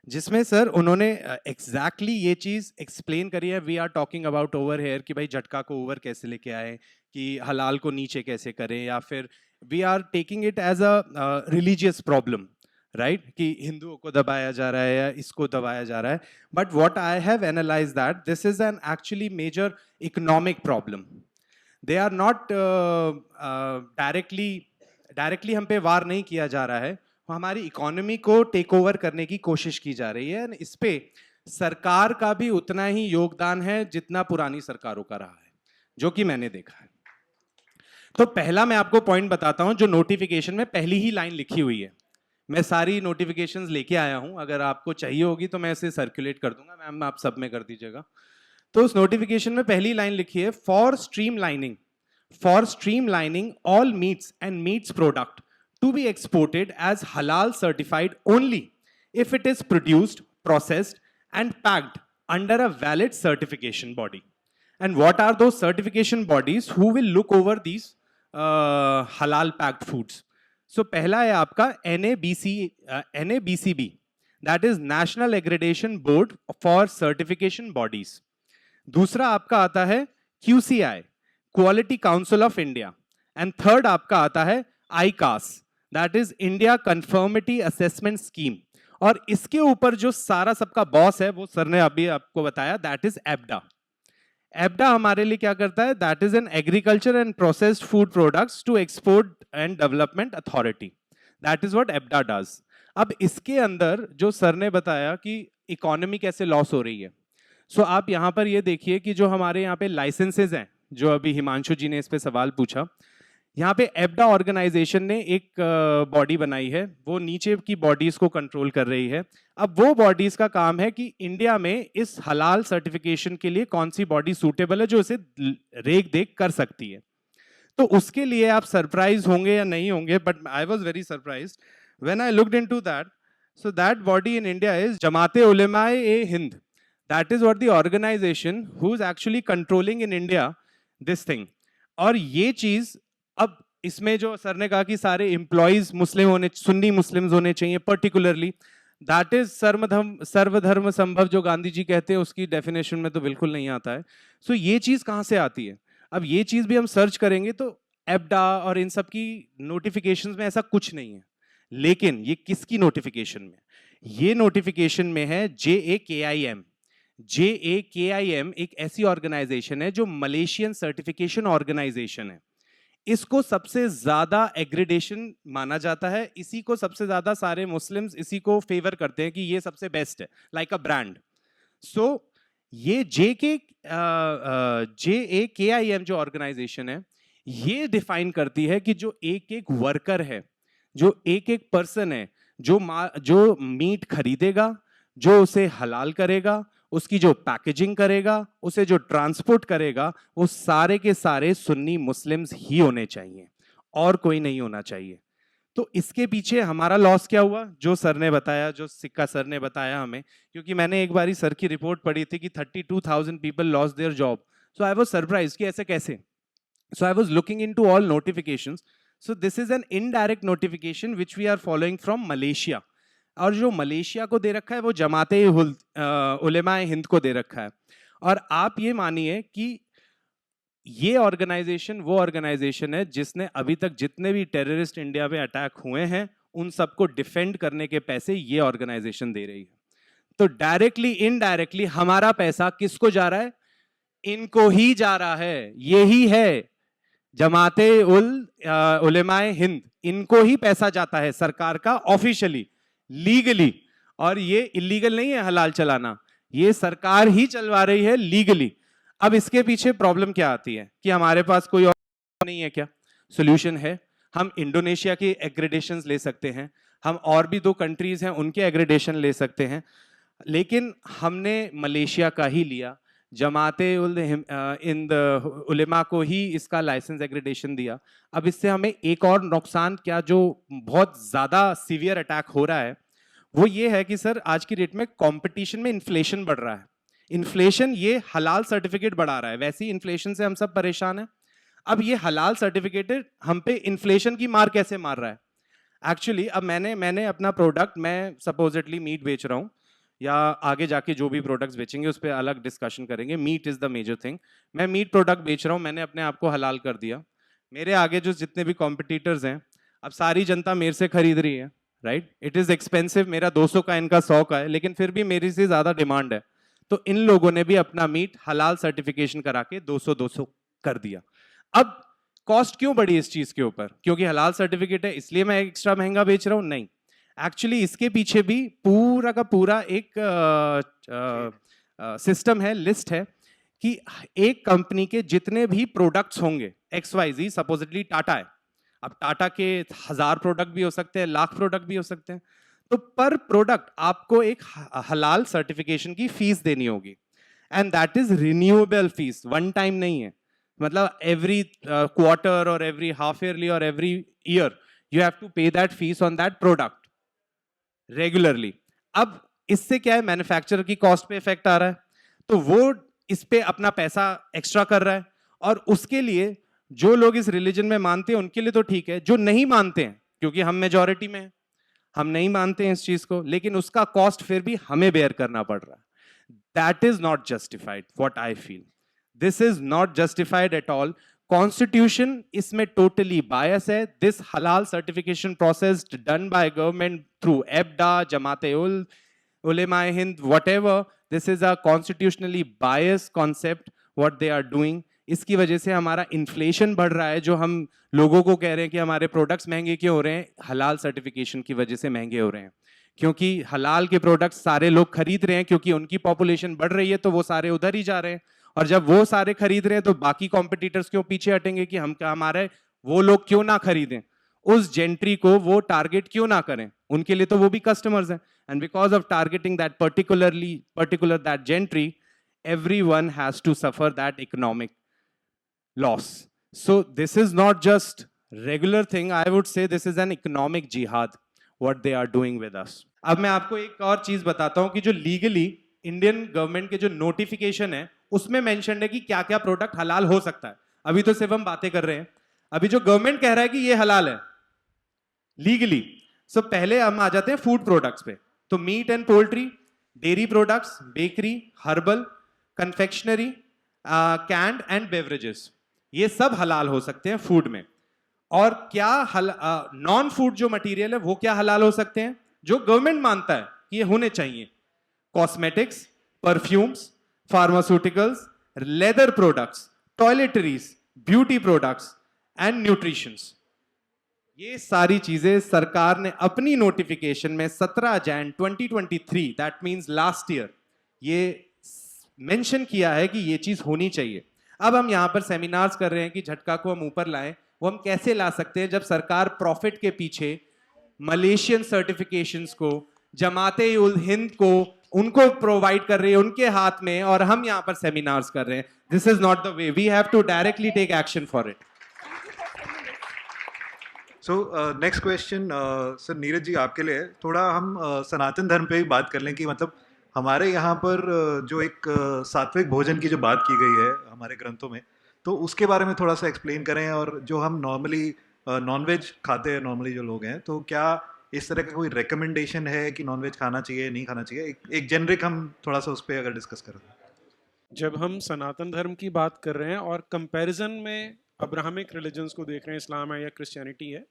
जिसमें सर उन्होंने एग्जैक्टली ये चीज़ एक्सप्लेन करी है। We are talking about over here कि भाई झटका को ओवर कैसे लेके आए, कि हलाल को नीचे कैसे करें, या फिर we are taking it as a religious problem, right, कि हिंदुओं को दबाया जा रहा है या इसको दबाया जा रहा है। But what I have analyse that this is an actually major economic problem. They are not directly हम पे वार नहीं किया जा रहा है, हमारी इकोनॉमी को टेक ओवर करने की कोशिश की जा रही है। इस पे सरकार का भी उतना ही योगदान है जितना पुरानी सरकारों का रहा है, जो कि मैंने देखा है। तो पहला मैं आपको पॉइंट बताता हूं, जो नोटिफिकेशन में पहली ही लाइन लिखी हुई है। मैं सारी नोटिफिकेशंस लेके आया हूं, अगर आपको चाहिए होगी तो मैं इसे सर्कुलेट कर दूंगा, मैम आप सब में कर दीजिएगा। तो उस नोटिफिकेशन में पहली लाइन लिखी है, for streamlining all meets and meets product to be exported as halal certified only if it is produced, processed and packed under a valid certification body. And what are those certification bodies who will look over these halal packed foods? So पहला है आपका NABCB, that is National Accreditation Board for Certification Bodies. दूसरा आपका आता है QCI, Quality Council of India. And third आपका आता है ICAS, that is India conformity assessment scheme. और इसके ऊपर जो सारा सबका बॉस है वो सर ने अभी आपको बताया, दैट इज एबडा। एबडा हमारे लिए क्या करता है, that is an agriculture and processed food products to export and development authority, that is what APEDA does. अब इसके अंदर जो सर ने बताया कि इकोनॉमी कैसे लॉस हो रही है, सो आप यहाँ पर ये देखिए कि जो हमारे यहाँ पे लाइसेंसेज हैं, जो अभी हिमांशु जी ने इस पे सवाल पूछा, यहाँ पे एबडा ऑर्गेनाइजेशन ने एक बॉडी बनाई है, वो नीचे की बॉडीज को कंट्रोल कर रही है। अब वो बॉडीज का काम है कि इंडिया में इस हलाल सर्टिफिकेशन के लिए कौन सी बॉडी सूटेबल है जो इसे रेख देख कर सकती है। तो उसके लिए आप सरप्राइज होंगे या नहीं होंगे, but I was very surprise when I looked into that. So that body in India is Jamiat Ulema e Hind. That is what the organization who is actually controlling in India this thing. और ये चीज, अब इसमें जो सर ने कहा कि सारे एम्प्लॉइज मुस्लिम होने, सुन्नी मुस्लिम्स होने चाहिए पर्टिकुलरली, दैट इज सर्वधर्म संभव जो गांधी जी कहते हैं, उसकी डेफिनेशन में तो बिल्कुल नहीं आता है। सो ये चीज कहाँ से आती है? अब ये चीज भी हम सर्च करेंगे तो एबडा और इन सब की नोटिफिकेशंस में ऐसा कुछ नहीं है। लेकिन ये किसकी नोटिफिकेशन में? ये नोटिफिकेशन में है JAKIM। JAKIM एक ऐसी ऑर्गेनाइजेशन है जो मलेशियन सर्टिफिकेशन ऑर्गेनाइजेशन है। इसको सबसे ज्यादा एग्रेडेशन माना जाता है, इसी को सबसे ज्यादा सारे मुस्लिम्स इसी को फेवर करते हैं कि ये सबसे बेस्ट है, लाइक अ ब्रांड। सो ये JAKIM जो ऑर्गेनाइजेशन है, ये डिफाइन करती है कि जो एक एक वर्कर है, जो एक एक पर्सन है, जो मीट खरीदेगा, जो उसे हलाल करेगा, उसकी जो पैकेजिंग करेगा, उसे जो ट्रांसपोर्ट करेगा, वो सारे के सारे सुन्नी मुस्लिम्स ही होने चाहिए और कोई नहीं होना चाहिए। तो इसके पीछे हमारा लॉस क्या हुआ, जो सर ने बताया, जो सिक्का सर ने बताया हमें, क्योंकि मैंने एक बारी सर की रिपोर्ट पढ़ी थी कि 32,000 people lost their job. So I was surprised कि ऐसे कैसे। So I was looking into all notifications. So this is an indirect notification which we are following from Malaysia. और जो मलेशिया को दे रखा है वो जमाते उलेमाए हिंद को दे रखा है। और आप ये मानिए कि ये ऑर्गेनाइजेशन वो ऑर्गेनाइजेशन है जिसने अभी तक जितने भी टेररिस्ट इंडिया में अटैक हुए हैं उन सबको डिफेंड करने के पैसे ये ऑर्गेनाइजेशन दे रही है। तो डायरेक्टली इनडायरेक्टली हमारा पैसा किसको जा रहा है? इनको ही जा रहा है। यही है जमाते उलेमाए हिंद, इनको ही पैसा जाता है सरकार का ऑफिशियली, लीगली। और ये इलीगल नहीं है हलाल चलाना, ये सरकार ही चलवा रही है लीगली। अब इसके पीछे प्रॉब्लम क्या आती है कि हमारे पास कोई और नहीं है क्या? सॉल्यूशन है। हम इंडोनेशिया के एग्रेडेशन ले सकते हैं, हम और भी 2 कंट्रीज हैं उनके एग्रेडेशन ले सकते हैं, लेकिन हमने मलेशिया का ही लिया। जमाते हिंद उलेमा को ही इसका लाइसेंस एग्रेडेशन दिया। अब इससे हमें एक और नुकसान क्या, जो बहुत ज्यादा सीवियर अटैक हो रहा है, वो ये है कि सर आज की डेट में कंपटीशन में इन्फ्लेशन बढ़ रहा है। इन्फ्लेशन ये हलाल सर्टिफिकेट बढ़ा रहा है, वैसे ही इन्फ्लेशन से हम सब परेशान हैं। अब ये हलाल सर्टिफिकेट हम पे इन्फ्लेशन की मार कैसे मार रहा है? एक्चुअली अब मैंने अपना प्रोडक्ट, मैं सपोजिटली मीट बेच रहा हूँ, या आगे जाके जो भी प्रोडक्ट्स बेचेंगे उस पर अलग डिस्कशन करेंगे। Meat is the major thing. मैं मीट प्रोडक्ट बेच रहा हूँ, मैंने अपने आप को हलाल कर दिया। मेरे आगे जो जितने भी कॉम्पिटिटर्स हैं, अब सारी जनता मेरे से खरीद रही है, राइट? इट इज एक्सपेंसिव, मेरा 200 का, इनका 100 का है, लेकिन फिर भी मेरी से ज्यादा डिमांड है। तो इन लोगों ने भी अपना मीट हलाल सर्टिफिकेशन करा के 200 कर दिया। अब कॉस्ट क्यों बढ़ी इस चीज के ऊपर? क्योंकि हलाल सर्टिफिकेट है इसलिए मैं एक्स्ट्रा महंगा बेच रहा हूं? नहीं, एक्चुअली इसके पीछे भी पूरा का पूरा एक सिस्टम है, लिस्ट है कि एक कंपनी के जितने भी प्रोडक्ट्स होंगे, XYZ, सपोजिटली टाटा है, अब टाटा के 1000 प्रोडक्ट भी हो सकते हैं, लाख प्रोडक्ट भी हो सकते हैं, तो पर प्रोडक्ट आपको एक हलाल सर्टिफिकेशन की फीस देनी होगी। And that is renewable fees, one time नहीं है। मतलब एवरी क्वार्टर और एवरी हाफ ईयरली और every year you have to pay that fees on that product regularly. अब इससे क्या है, मैन्युफैक्चरर की कॉस्ट पे इफेक्ट आ रहा है, तो वो इस पे अपना पैसा एक्स्ट्रा कर रहा है। और उसके लिए जो लोग इस रिलीजन में मानते हैं उनके लिए तो ठीक है, जो नहीं मानते हैं, क्योंकि हम मेजॉरिटी में हैं, हम नहीं मानते हैं इस चीज को, लेकिन उसका कॉस्ट फिर भी हमें बेयर करना पड़ रहा है। That is not justified, what I feel. This is not justified at all. Constitution इसमें टोटली बायस है। This halal certification process done by government through APEDA, Jamiat Ulema Hind, whatever, this is a constitutionally biased concept what they are doing। इसकी वजह से हमारा inflation बढ़ रहा है, जो हम लोगों को कह रहे हैं कि हमारे प्रोडक्ट्स महंगे क्यों हो रहे हैं, हलाल सर्टिफिकेशन की वजह से महंगे हो रहे हैं। क्योंकि हलाल के प्रोडक्ट्स सारे लोग खरीद रहे हैं, क्योंकि उनकी पॉपुलेशन बढ़ रही है, तो वो सारे उधर ही जा रहे हैं। और जब वो सारे खरीद रहे हैं तो बाकी कॉम्पिटिटर्स क्यों पीछे हटेंगे कि हम हमारे वो लोग क्यों ना खरीदें, उस जेंट्री को वो टारगेट क्यों ना करें, उनके लिए तो वो भी कस्टमर्स हैं. And because of targeting that particular that gentry, everyone has to suffer that economic loss. So this is not just regular thing, I would say this is an economic jihad what they are doing with us. अब मैं आपको एक और चीज बताता हूं कि जो लीगली इंडियन गवर्नमेंट के जो नोटिफिकेशन है उसमें मेंशन है कि क्या क्या प्रोडक्ट हलाल हो सकता है. अभी तो सिर्फ हम बातें कर रहे हैं, अभी जो गवर्नमेंट कह रहा है कि ये हलाल है लीगली. सो पहले हम आ जाते हैं फूड प्रोडक्ट्स पे. तो meat and poultry, dairy products, bakery, herbal, confectionery, canned and beverages, ये सब हलाल हो सकते हैं फूड में. और क्या नॉन फूड जो मटेरियल है वो क्या हलाल हो सकते हैं जो गवर्नमेंट मानता है कि ये होने चाहिए? Cosmetics, perfumes, pharmaceuticals, leather products, toiletries, beauty products and nutritions. ये सारी चीजें सरकार ने अपनी नोटिफिकेशन में 17 Jain 2023, that means last year, ये मेंशन किया है कि ये चीज होनी चाहिए. अब हम यहाँ पर सेमिनार्स कर रहे हैं कि झटका को हम ऊपर लाएं. वो हम कैसे ला सकते हैं जब सरकार प्रॉफिट के पीछे मलेशियन सर्टिफिकेशंस को, जमाते उल हिंद को, उनको प्रोवाइड कर रही है उनके हाथ में, और हम यहाँ पर सेमिनार्स कर रहे हैं. This is not the way. We have to directly take action for it. So next question sir Neeraj ji आपके लिए है. थोड़ा हम सनातन धर्म पे भी बात कर लें कि मतलब हमारे यहाँ पर जो एक सात्विक भोजन की जो बात की गई है हमारे ग्रंथों में, तो उसके बारे में थोड़ा सा एक्सप्लेन करें. और जो हम नॉर्मली नॉनवेज खाते हैं नॉर्मली जो लोग हैं, तो क्या इस तरह का कोई रिकमेंडेशन है कि नॉनवेज खाना चाहिए नहीं खाना चाहिए? एक जेनरिक हम थोड़ा सा उस पर अगर डिस्कस करें. जब हम सनातन धर्म की बात कर रहे हैं और कंपैरिजन में अब्राहमिक रिलीजन्स को देख रहे हैं, इस्लाम है या क्रिश्चियनिटी है,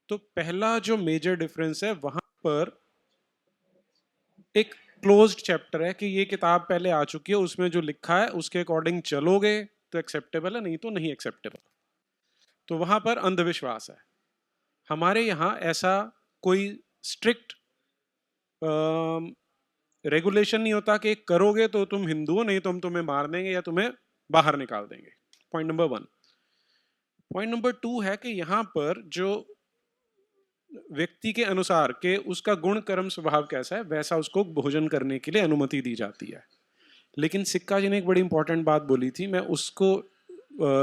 तो पहला जो मेजर डिफरेंस है वहां पर एक क्लोज्ड चैप्टर है कि ये किताब पहले आ चुकी है, उसमें जो लिखा है उसके अकॉर्डिंग चलोगे तो एक्सेप्टेबल है, नहीं तो नहीं एक्सेप्टेबल. तो वहां पर अंधविश्वास है. हमारे यहाँ ऐसा कोई स्ट्रिक्ट रेगुलेशन नहीं होता कि करोगे तो तुम हिंदू हो, नहीं तो हम तुम्हें मार देंगे या तुम्हें बाहर निकाल देंगे. Point number 1. पॉइंट नंबर 2 है कि यहाँ पर जो व्यक्ति के अनुसार के उसका गुण कर्म स्वभाव कैसा है वैसा उसको भोजन करने के लिए अनुमति दी जाती है. लेकिन सिक्का जी ने एक बड़ी इंपॉर्टेंट बात बोली थी, मैं उसको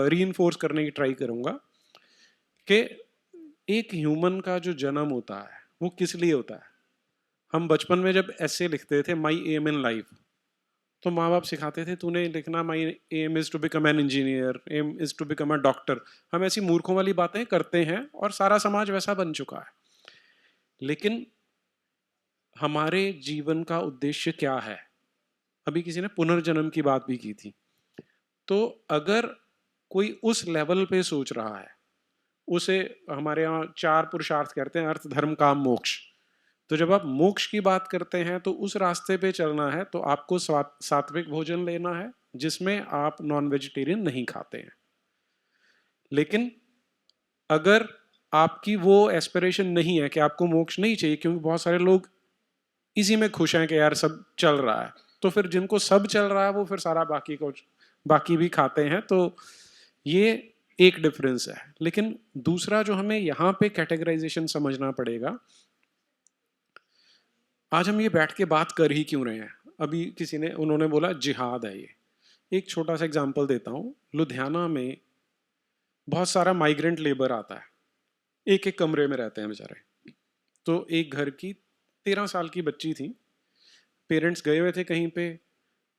रीइंफोर्स करने की ट्राई करूंगा कि एक ह्यूमन का जो जन्म होता है वो किस लिए होता है. हम बचपन में जब ऐसे लिखते थे माई एम इन लाइफ, तो माँ बाप सिखाते थे तूने लिखना my aim is to become an engineer, aim is to become a doctor. हम ऐसी मूर्खों वाली बातें करते हैं और सारा समाज वैसा बन चुका है. लेकिन हमारे जीवन का उद्देश्य क्या है? अभी किसी ने पुनर्जन्म की बात भी की थी. तो अगर कोई उस लेवल पे सोच रहा है, उसे हमारे यहाँ 4 पुरुषार्थ कहते हैं, अर्थ धर्म काम मोक्ष. तो जब आप मोक्ष की बात करते हैं तो उस रास्ते पे चलना है तो आपको सात्विक भोजन लेना है जिसमें आप नॉन वेजिटेरियन नहीं खाते हैं. लेकिन अगर आपकी वो एस्पिरेशन नहीं है कि आपको मोक्ष नहीं चाहिए, क्योंकि बहुत सारे लोग इसी में खुश हैं कि यार सब चल रहा है, तो फिर जिनको सब चल रहा है वो फिर सारा बाकी भी खाते हैं. तो ये एक डिफरेंस है. लेकिन दूसरा जो हमें यहाँ पे कैटेगराइजेशन समझना पड़ेगा, आज हम ये बैठ के बात कर ही क्यों रहे हैं? अभी किसी ने उन्होंने बोला जिहाद है ये. एक छोटा सा एग्जांपल देता हूँ. लुधियाना में बहुत सारा माइग्रेंट लेबर आता है, एक एक कमरे में रहते हैं बेचारे. तो एक घर की 13 साल की बच्ची थी, पेरेंट्स गए हुए थे कहीं पे,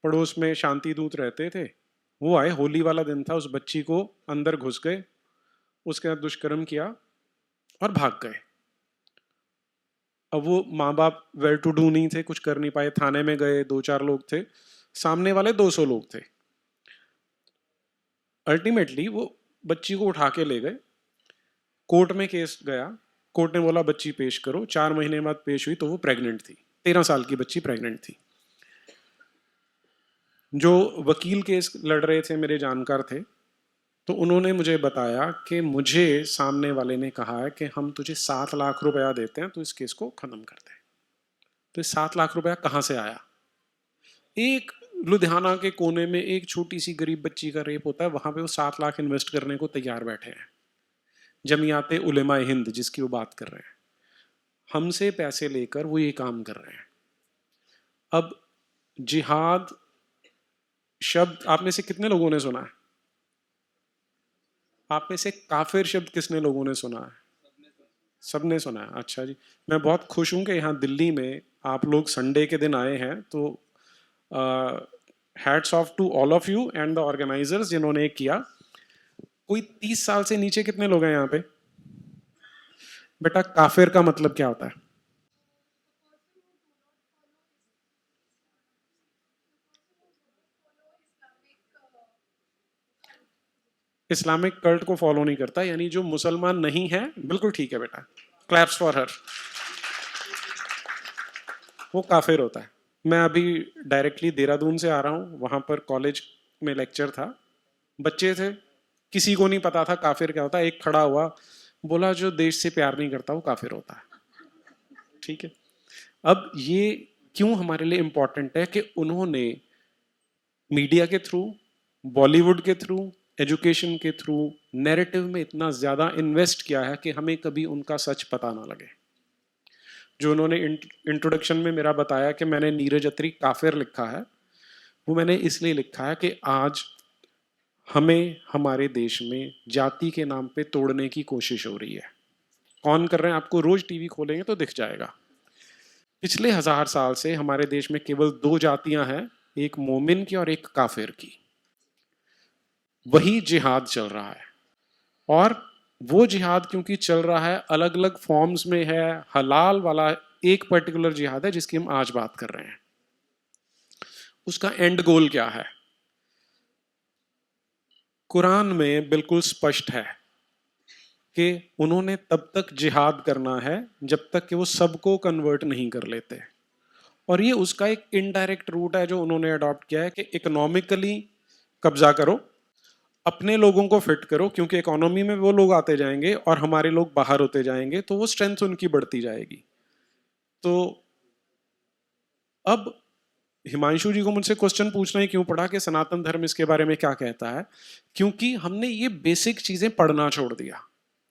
पड़ोस में शांति दूत रहते थे, वो आए, होली वाला दिन था, उस बच्ची को अंदर घुस गए, उसके साथ दुष्कर्म किया और भाग गए. अब वो माँ बाप वेल टू डू नहीं थे, कुछ कर नहीं पाए, थाने में गए, 2-4 लोग थे, सामने वाले 200 लोग थे. अल्टीमेटली वो बच्ची को उठा के ले गए, कोर्ट में केस गया, कोर्ट ने बोला बच्ची पेश करो. 4 महीने बाद पेश हुई तो वो प्रेग्नेंट थी, 13 साल की बच्ची प्रेग्नेंट थी. जो वकील केस लड़ रहे थे मेरे जानकार थे, तो उन्होंने मुझे बताया कि मुझे सामने वाले ने कहा है कि हम तुझे 7 लाख रुपया देते हैं तो इस केस को खत्म कर दे. तो 7 लाख रुपया कहाँ से आया? एक लुधियाना के कोने में एक छोटी सी गरीब बच्ची का रेप होता है, वहां पे वो 7 लाख इन्वेस्ट करने को तैयार बैठे हैं. जमियात उलेमा हिंद जिसकी वो बात कर रहे हैं, हमसे पैसे लेकर वो ये काम कर रहे हैं। अब जिहाद शब्द आप में से कितने लोगों ने सुना है? आप में से काफिर शब्द किसने लोगों ने सुना है? सबने सुना है। अच्छा जी, मैं बहुत खुश हूं कि यहाँ दिल्ली में आप लोग संडे के दिन आए हैं, तो hats off to all of you and the organisers जिन्होंने ये किया। कोई 30 साल से नीचे कितने लोग हैं यहाँ पे? बेटा काफिर का मतलब क्या होता है? इस्लामिक कल्ट को फॉलो नहीं करता, यानी जो मुसलमान नहीं है। बिल्कुल ठीक है बेटा, क्लैप्स फॉर हर। वो काफिर होता है। मैं अभी डायरेक्टली देहरादून से आ रहा हूँ, वहाँ पर कॉलेज में लेक्चर था, बच्चे थे, किसी को नहीं पता था काफिर क्या होता है। एक खड़ा हुआ, बोला जो देश से प्यार नहीं करता वो काफिर होता है। ठीक है, अब ये क्यों हमारे लिए इम्पोर्टेंट है कि उन्होंने मीडिया के थ्रू, बॉलीवुड के थ्रू, एजुकेशन के थ्रू नैरेटिव में इतना ज़्यादा इन्वेस्ट किया है कि हमें कभी उनका सच पता ना लगे। जो उन्होंने इंट्रोडक्शन में मेरा बताया कि मैंने नीरज अत्री काफिर लिखा है, वो मैंने इसलिए लिखा है कि आज हमें हमारे देश में जाति के नाम पे तोड़ने की कोशिश हो रही है। कौन कर रहे हैं? आपको रोज टीवी खोलेंगे तो दिख जाएगा। पिछले 1000 साल से हमारे देश में केवल 2 जातियां हैं, एक मोमिन की और एक काफिर की। वही जिहाद चल रहा है, और वो जिहाद क्योंकि चल रहा है अलग अलग फॉर्म्स में है। हलाल वाला एक पर्टिकुलर जिहाद है जिसकी हम आज बात कर रहे हैं। उसका एंड गोल क्या है? कुरान में बिल्कुल स्पष्ट है कि उन्होंने तब तक जिहाद करना है जब तक कि वो सबको कन्वर्ट नहीं कर लेते। और ये उसका एक इनडायरेक्ट रूट है जो उन्होंने अडॉप्ट किया है कि इकोनॉमिकली कब्जा करो, अपने लोगों को फिट करो, क्योंकि इकोनॉमी में वो लोग आते जाएंगे और हमारे लोग बाहर होते जाएंगे, तो वो स्ट्रेंथ उनकी बढ़ती जाएगी। तो अब हिमांशु जी को मुझसे क्वेश्चन पूछना ही क्यों पड़ा कि सनातन धर्म इसके बारे में क्या कहता है? क्योंकि हमने ये बेसिक चीजें पढ़ना छोड़ दिया।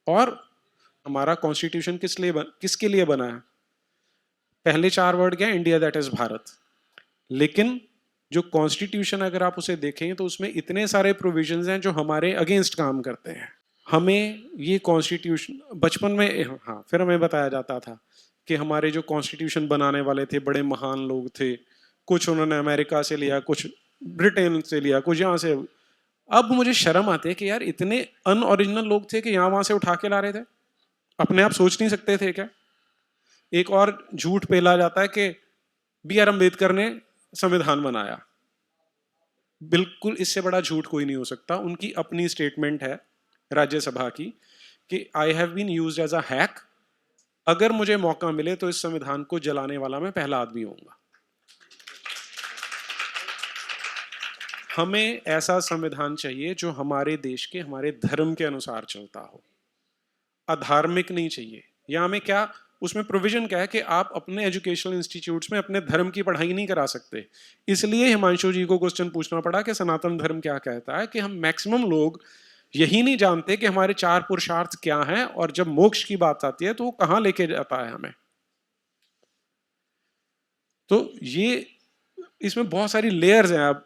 और हमारा कॉन्स्टिट्यूशन किसके लिए बना है? पहले 4 वर्ड क्या है? India that is Bharat. लेकिन जो कॉन्स्टिट्यूशन अगर आप उसे देखें तो उसमें इतने सारे प्रोविजंस हैं जो हमारे अगेंस्ट काम करते हैं। हमें ये कॉन्स्टिट्यूशन बचपन में, हाँ, फिर हमें बताया जाता था कि हमारे जो कॉन्स्टिट्यूशन बनाने वाले थे बड़े महान लोग थे, कुछ उन्होंने अमेरिका से लिया, कुछ ब्रिटेन से लिया, कुछ यहाँ से। अब मुझे शर्म आती है कि यार इतने अनओरिजिनल लोग थे कि यहाँ वहां से उठा के ला रहे थे। अपने आप सोच नहीं सकते थे क्या? एक और झूठ पेला जाता है कि B.R. अम्बेडकर ने संविधान बनाया। बिल्कुल इससे बड़ा झूठ कोई नहीं हो सकता। उनकी अपनी स्टेटमेंट है राज्यसभा की कि I have been used as a hack. अगर मुझे मौका मिले तो इस संविधान को जलाने वाला मैं पहला आदमी होऊंगा। हमें ऐसा संविधान चाहिए जो हमारे देश के, हमारे धर्म के अनुसार चलता हो, अधार्मिक नहीं चाहिए। या हमें क्या, उसमें प्रोविजन क्या है कि आप अपने एजुकेशनल इंस्टीट्यूट्स में अपने धर्म की पढ़ाई नहीं करा सकते। इसलिए हिमांशु जी को क्वेश्चन पूछना पड़ा कि सनातन धर्म क्या कहता है, कि हम मैक्सिमम लोग यही नहीं जानते कि हमारे 4 पुरुषार्थ क्या हैं, और जब मोक्ष की बात आती है तो वो कहाँ लेके जाता है हमें। तो ये इसमें बहुत सारी लेयर्स हैं। अब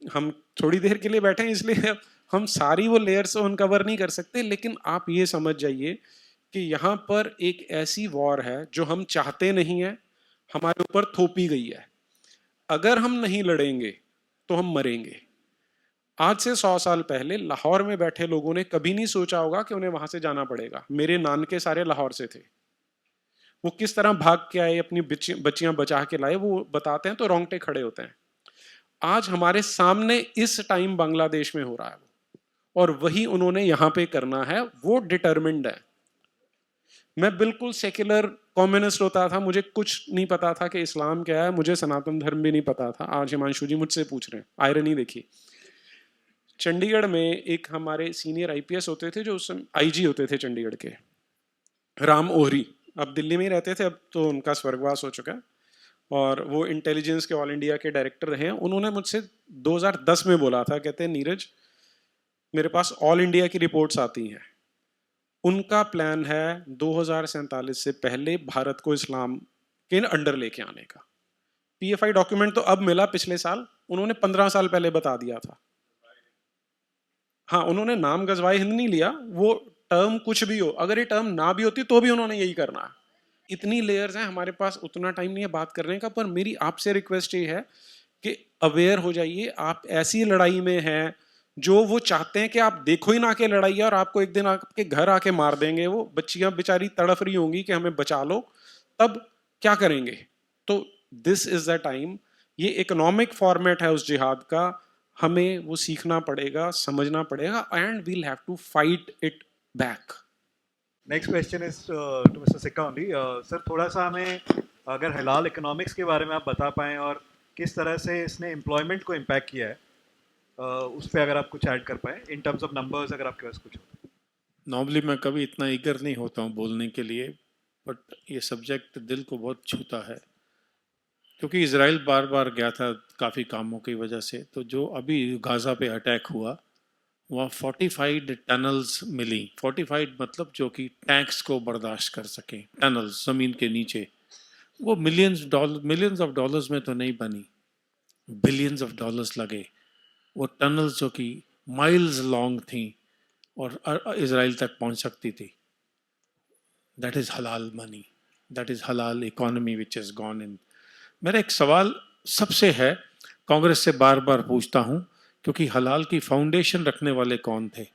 हम थोड़ी देर के लिए बैठे हैं इसलिए हम सारी वो लेयर्स अनकवर नहीं कर सकते, लेकिन आप ये समझ जाइए कि यहाँ पर एक ऐसी वॉर है जो हम चाहते नहीं है, हमारे ऊपर थोपी गई है। अगर हम नहीं लड़ेंगे तो हम मरेंगे। आज से 100 साल पहले लाहौर में बैठे लोगों ने कभी नहीं सोचा होगा कि उन्हें वहां से जाना पड़ेगा। मेरे नानके सारे लाहौर से थे, वो किस तरह भाग के आए, अपनी बच्चियां बचा के लाए, वो बताते हैं तो रोंगटे खड़े होते हैं। आज हमारे सामने इस टाइम बांग्लादेश में हो रहा है, और वही उन्होंने यहाँ पे करना है। वो डिटरमिन्ड है। मैं बिल्कुल सेक्युलर कम्युनिस्ट होता था, मुझे कुछ नहीं पता था कि इस्लाम क्या है, मुझे सनातन धर्म भी नहीं पता था। आज हिमांशु जी मुझसे पूछ रहे हैं। आयरनी देखिए, चंडीगढ़ में एक हमारे सीनियर IPS होते थे जो उस समय IG होते थे चंडीगढ़ के, राम ओहरी। अब दिल्ली में ही रहते थे, अब तो उनका स्वर्गवास हो चुका है, और वो इंटेलिजेंस के ऑल इंडिया के डायरेक्टर रहे हैं। उन्होंने मुझसे 2010 में बोला था, कहते हैं नीरज मेरे पास ऑल इंडिया की रिपोर्ट्स आती हैं, उनका प्लान है 2047 से पहले भारत को इस्लाम के अंडर लेके आने का। पीएफआई डॉक्यूमेंट तो अब मिला पिछले साल, उन्होंने 15 साल पहले बता दिया था। हाँ, उन्होंने नाम गजवाए हिंद नहीं लिया, वो टर्म कुछ भी हो, अगर ये टर्म ना भी होती तो भी उन्होंने यही करना है। इतनी लेयर्स हैं, हमारे पास उतना टाइम नहीं है बात करने का, पर मेरी आपसे रिक्वेस्ट ये है कि अवेयर हो जाइए। आप ऐसी लड़ाई में हैं जो वो चाहते हैं कि आप देखो ही ना के लड़ाई है और आपको एक दिन आपके घर आके मार देंगे। वो बच्चियां बेचारी तड़फ रही होंगी कि हमें बचा लो, तब क्या करेंगे? तो दिस इज द टाइम। ये इकोनॉमिक फॉर्मेट है उस जिहाद का, हमें वो सीखना पड़ेगा, समझना पड़ेगा, and we'll have to fight it back. Next question is to mister Sikka only. Sir, थोड़ा सा हमें अगर हलाल इकोनॉमिक्स के बारे में आप बता पाएँ और किस तरह से इसने एम्प्लॉयमेंट को इम्पैक्ट किया है, उस पर अगर आप कुछ ऐड कर पाएँ इन टर्म्स ऑफ नंबर्स, अगर आपके पास कुछ हो। नॉर्मली मैं कभी इतना ईगर नहीं होता हूँ बोलने के लिए, बट ये सब्जेक्ट दिल को बहुत छूता है, क्योंकि इज़राइल बार बार गया था काफ़ी कामों की वजह से। तो जो अभी गाज़ा पे अटैक हुआ, वहाँ फोर्टिफाइड टनल्स मिली। फोर्टिफाइड मतलब जो कि टैंक्स को बर्दाश्त कर सकें, टनल्स ज़मीन के नीचे। वो मिलियंस ऑफ डॉलर्स में तो नहीं बनी, बिलियंस ऑफ डॉलर्स लगे। वो टनल्स जो कि माइल्स लॉन्ग थी और इज़राइल तक पहुंच सकती थी। दैट इज़ हलाल मनी, दैट इज़ हलाल economy which is gone in. मेरा एक सवाल सबसे है, कांग्रेस से बार बार पूछता हूं, क्योंकि हलाल की फाउंडेशन रखने वाले कौन थे?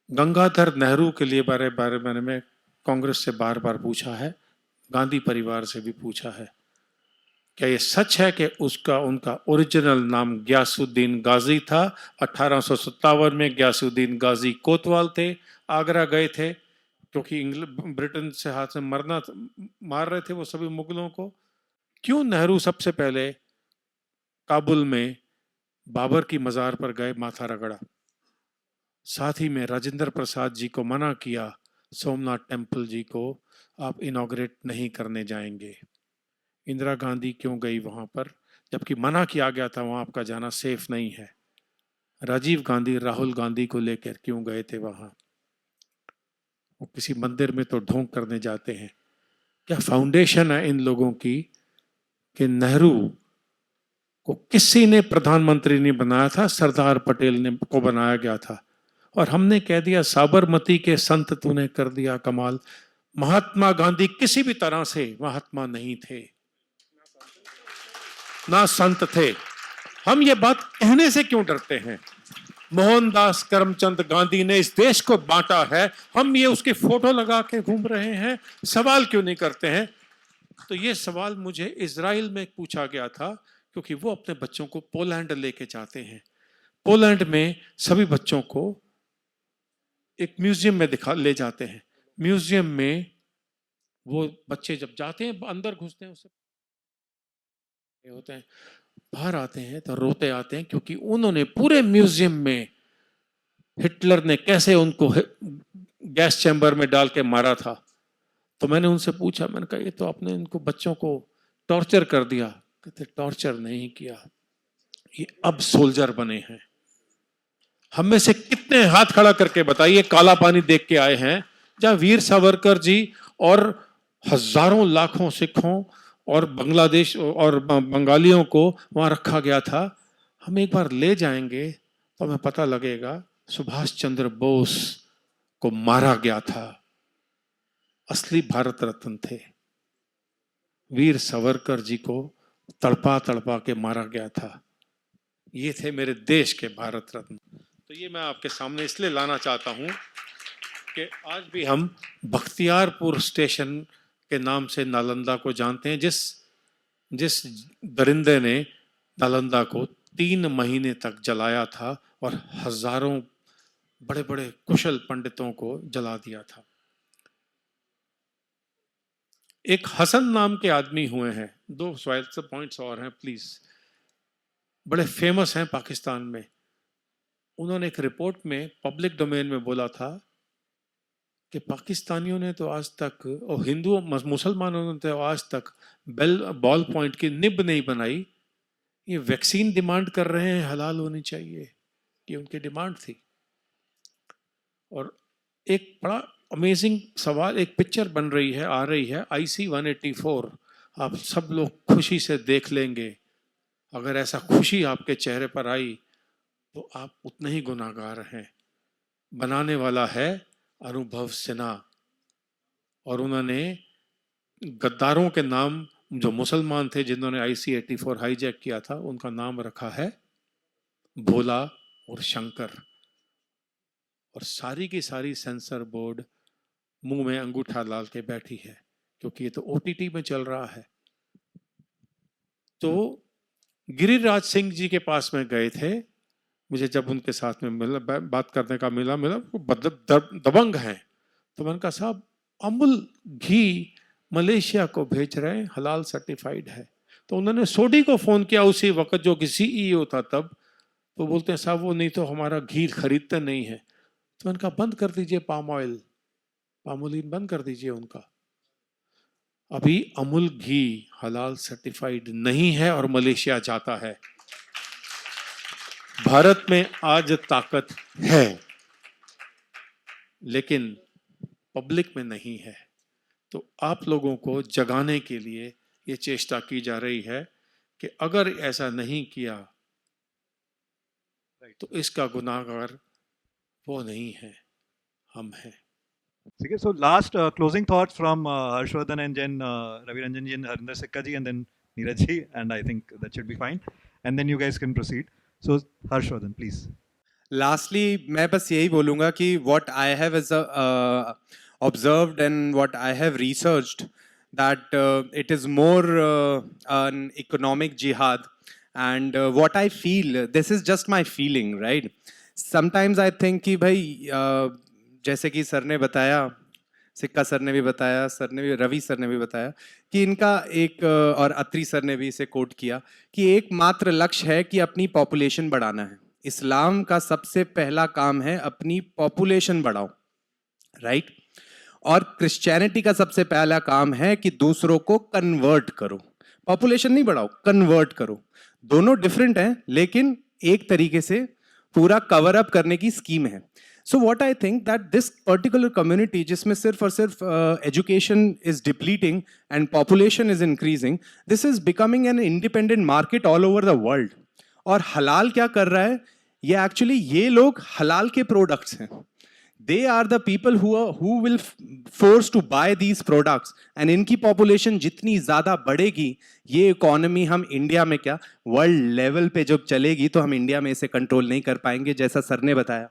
गंगाधर नेहरू के लिए बारे बारे मैंने मैं कांग्रेस से बार बार पूछा है, गांधी परिवार से भी पूछा है। क्या ये सच है कि उनका ओरिजिनल नाम गयासुद्दीन गाजी था? 1857 में गयासुद्दीन गाजी कोतवाल थे, आगरा गए थे क्योंकि ब्रिटेन से हाथ से मार रहे थे वो सभी मुगलों को। क्यों नेहरू सबसे पहले काबुल में बाबर की मज़ार पर गए, माथा रगड़ा? साथ ही में राजेंद्र प्रसाद जी को मना किया, सोमनाथ टेम्पल जी को आप इनॉग्रेट नहीं करने जाएंगे। इंदिरा गांधी क्यों गई वहाँ पर, जबकि मना किया गया था, वहाँ आपका जाना सेफ नहीं है? राजीव गांधी राहुल गांधी को लेकर क्यों गए थे वहाँ? वो किसी मंदिर में तो ढोंग करने जाते हैं। क्या फाउंडेशन है इन लोगों की कि नेहरू को किसी ने प्रधानमंत्री नहीं बनाया था, सरदार पटेल ने को बनाया गया था, और हमने कह दिया साबरमती के संत तूने कर दिया कमाल। महात्मा गांधी किसी भी तरह से महात्मा नहीं थे, ना संत थे। हम ये बात कहने से क्यों डरते हैं? मोहनदास करमचंद गांधी ने इस देश को बांटा है, हम ये उसके फोटो लगा के घूम रहे हैं, सवाल क्यों नहीं करते हैं? तो ये सवाल मुझे इजराइल में पूछा गया था, क्योंकि वो अपने बच्चों को पोलैंड लेके जाते हैं। पोलैंड में सभी बच्चों को एक म्यूजियम में ले जाते हैं। म्यूजियम में वो बच्चे जब जाते हैं, अंदर घुसते हैं, उससे होते हैं, बाहर आते हैं तो रोते आते हैं, क्योंकि उन्होंने पूरे म्यूजियम में हिटलर ने कैसे उनको गैस चैम्बर में डाल के मारा था। तो मैंने उनसे पूछा, मैंने कहा ये तो आपने इनको बच्चों को टॉर्चर कर दिया। कहते टॉर्चर नहीं किया, ये अब सोल्जर बने हैं। हम में से कितने हाथ खड़ा करके बताइए काला पानी देख के आए हैं, जहां वीर सावरकर जी और हजारों लाखों सिखों और बांग्लादेश और बंगालियों को वहां रखा गया था। हम एक बार ले जाएंगे तो हमें पता लगेगा सुभाष चंद्र बोस को मारा गया था, असली भारत रत्न थे। वीर सावरकर जी को तड़पा तड़पा के मारा गया था, ये थे मेरे देश के भारत रत्न। तो ये मैं आपके सामने इसलिए लाना चाहता हूं कि आज भी हम बख्तियारपुर स्टेशन के नाम से नालंदा को जानते हैं, जिस दरिंदे ने नालंदा को 3 महीने तक जलाया था और हजारों बड़े बड़े कुशल पंडितों को जला दिया था। एक हसन नाम के आदमी हुए हैं, 2 पॉइंट्स और हैं प्लीज, बड़े फेमस हैं पाकिस्तान में। उन्होंने एक रिपोर्ट में पब्लिक डोमेन में बोला था कि पाकिस्तानियों ने तो आज तक, और हिंदुओं मुसलमानों ने तो आज तक बॉल पॉइंट की निब नहीं बनाई। ये वैक्सीन डिमांड कर रहे हैं, हलाल होनी चाहिए, ये उनकी डिमांड थी। और एक बड़ा अमेजिंग सवाल, एक पिक्चर बन रही है, आ रही है, IC-184, आप सब लोग खुशी से देख लेंगे। अगर ऐसा खुशी आपके चेहरे पर आई तो आप उतने ही गुनाहगार हैं। बनाने वाला है अनुभव सिन्हा, और उन्होंने गद्दारों के नाम, जो मुसलमान थे जिन्होंने IC-84 हाईजैक किया था, उनका नाम रखा है भोला और शंकर। और सारी की सारी सेंसर बोर्ड मुंह में अंगूठा डाल के बैठी है, क्योंकि ये तो OTT में चल रहा है। तो गिरिराज सिंह जी के पास में गए थे, मुझे जब उनके साथ में मिला, बात करने का मिला, वो दबंग हैं। तो मैंने कहा साहब, अमूल घी मलेशिया को भेज रहे हैं, हलाल सर्टिफाइड है। तो उन्होंने सोडी को फोन किया उसी वक्त, जो कि CEO था तब। तो बोलते हैं साहब वो नहीं तो हमारा घी खरीदते नहीं है। तो मैंने कहा बंद कर दीजिए पाम ऑयल, पामोलिन बंद कर दीजिए उनका। अभी अमूल घी हलाल सर्टिफाइड नहीं है और मलेशिया जाता है। भारत में आज ताकत है, लेकिन पब्लिक में नहीं है। तो आप लोगों को जगाने के लिए ये चेष्टा की जा रही है कि अगर ऐसा नहीं किया तो इसका गुनाहगार वो नहीं है, हम हैं। Okay, so last closing thoughts from Harshvardhan and then Ravi Ranjan ji and Harinder Sikka ji and then Neeraj ji, and I think that should be fine. And then you guys can proceed. So Harshvardhan, please. Lastly, मैं बस यही बोलूँगा कि what I have as observed and what I have researched, that it is more an economic jihad, and what I feel, this is just my feeling, right? Sometimes I think कि भाई जैसे कि sir ने बताया, सिक्का sir ने भी बताया, सर ने भी, रवि सर ने भी बताया कि इनका एक, और अत्री सर ने भी इसे कोट किया कि एकमात्र लक्ष्य है कि अपनी पॉपुलेशन बढ़ाना है। इस्लाम का सबसे पहला काम है अपनी पॉपुलेशन बढ़ाओ, राइट? और क्रिश्चियनिटी का सबसे पहला काम है कि दूसरों को कन्वर्ट करो। पॉपुलेशन नहीं बढ़ाओ, कन्वर्ट करो। दोनों डिफरेंट हैं, लेकिन एक तरीके से पूरा कवर अप करने की स्कीम है। So what I think that this particular community, जिसमें सिर्फ और सिर्फ education is depleting and population is increasing, this is becoming an independent market all over the world. और हलाल क्या कर रहा है? ये actually ये लोग हलाल के products हैं। They are the people who will force to buy these products, and इनकी population जितनी ज़्यादा बढ़ेगी, ये economy हम इंडिया में क्या world level पे जब चलेगी तो हम इंडिया में इसे control नहीं कर पाएंगे। जैसा सर ने बताया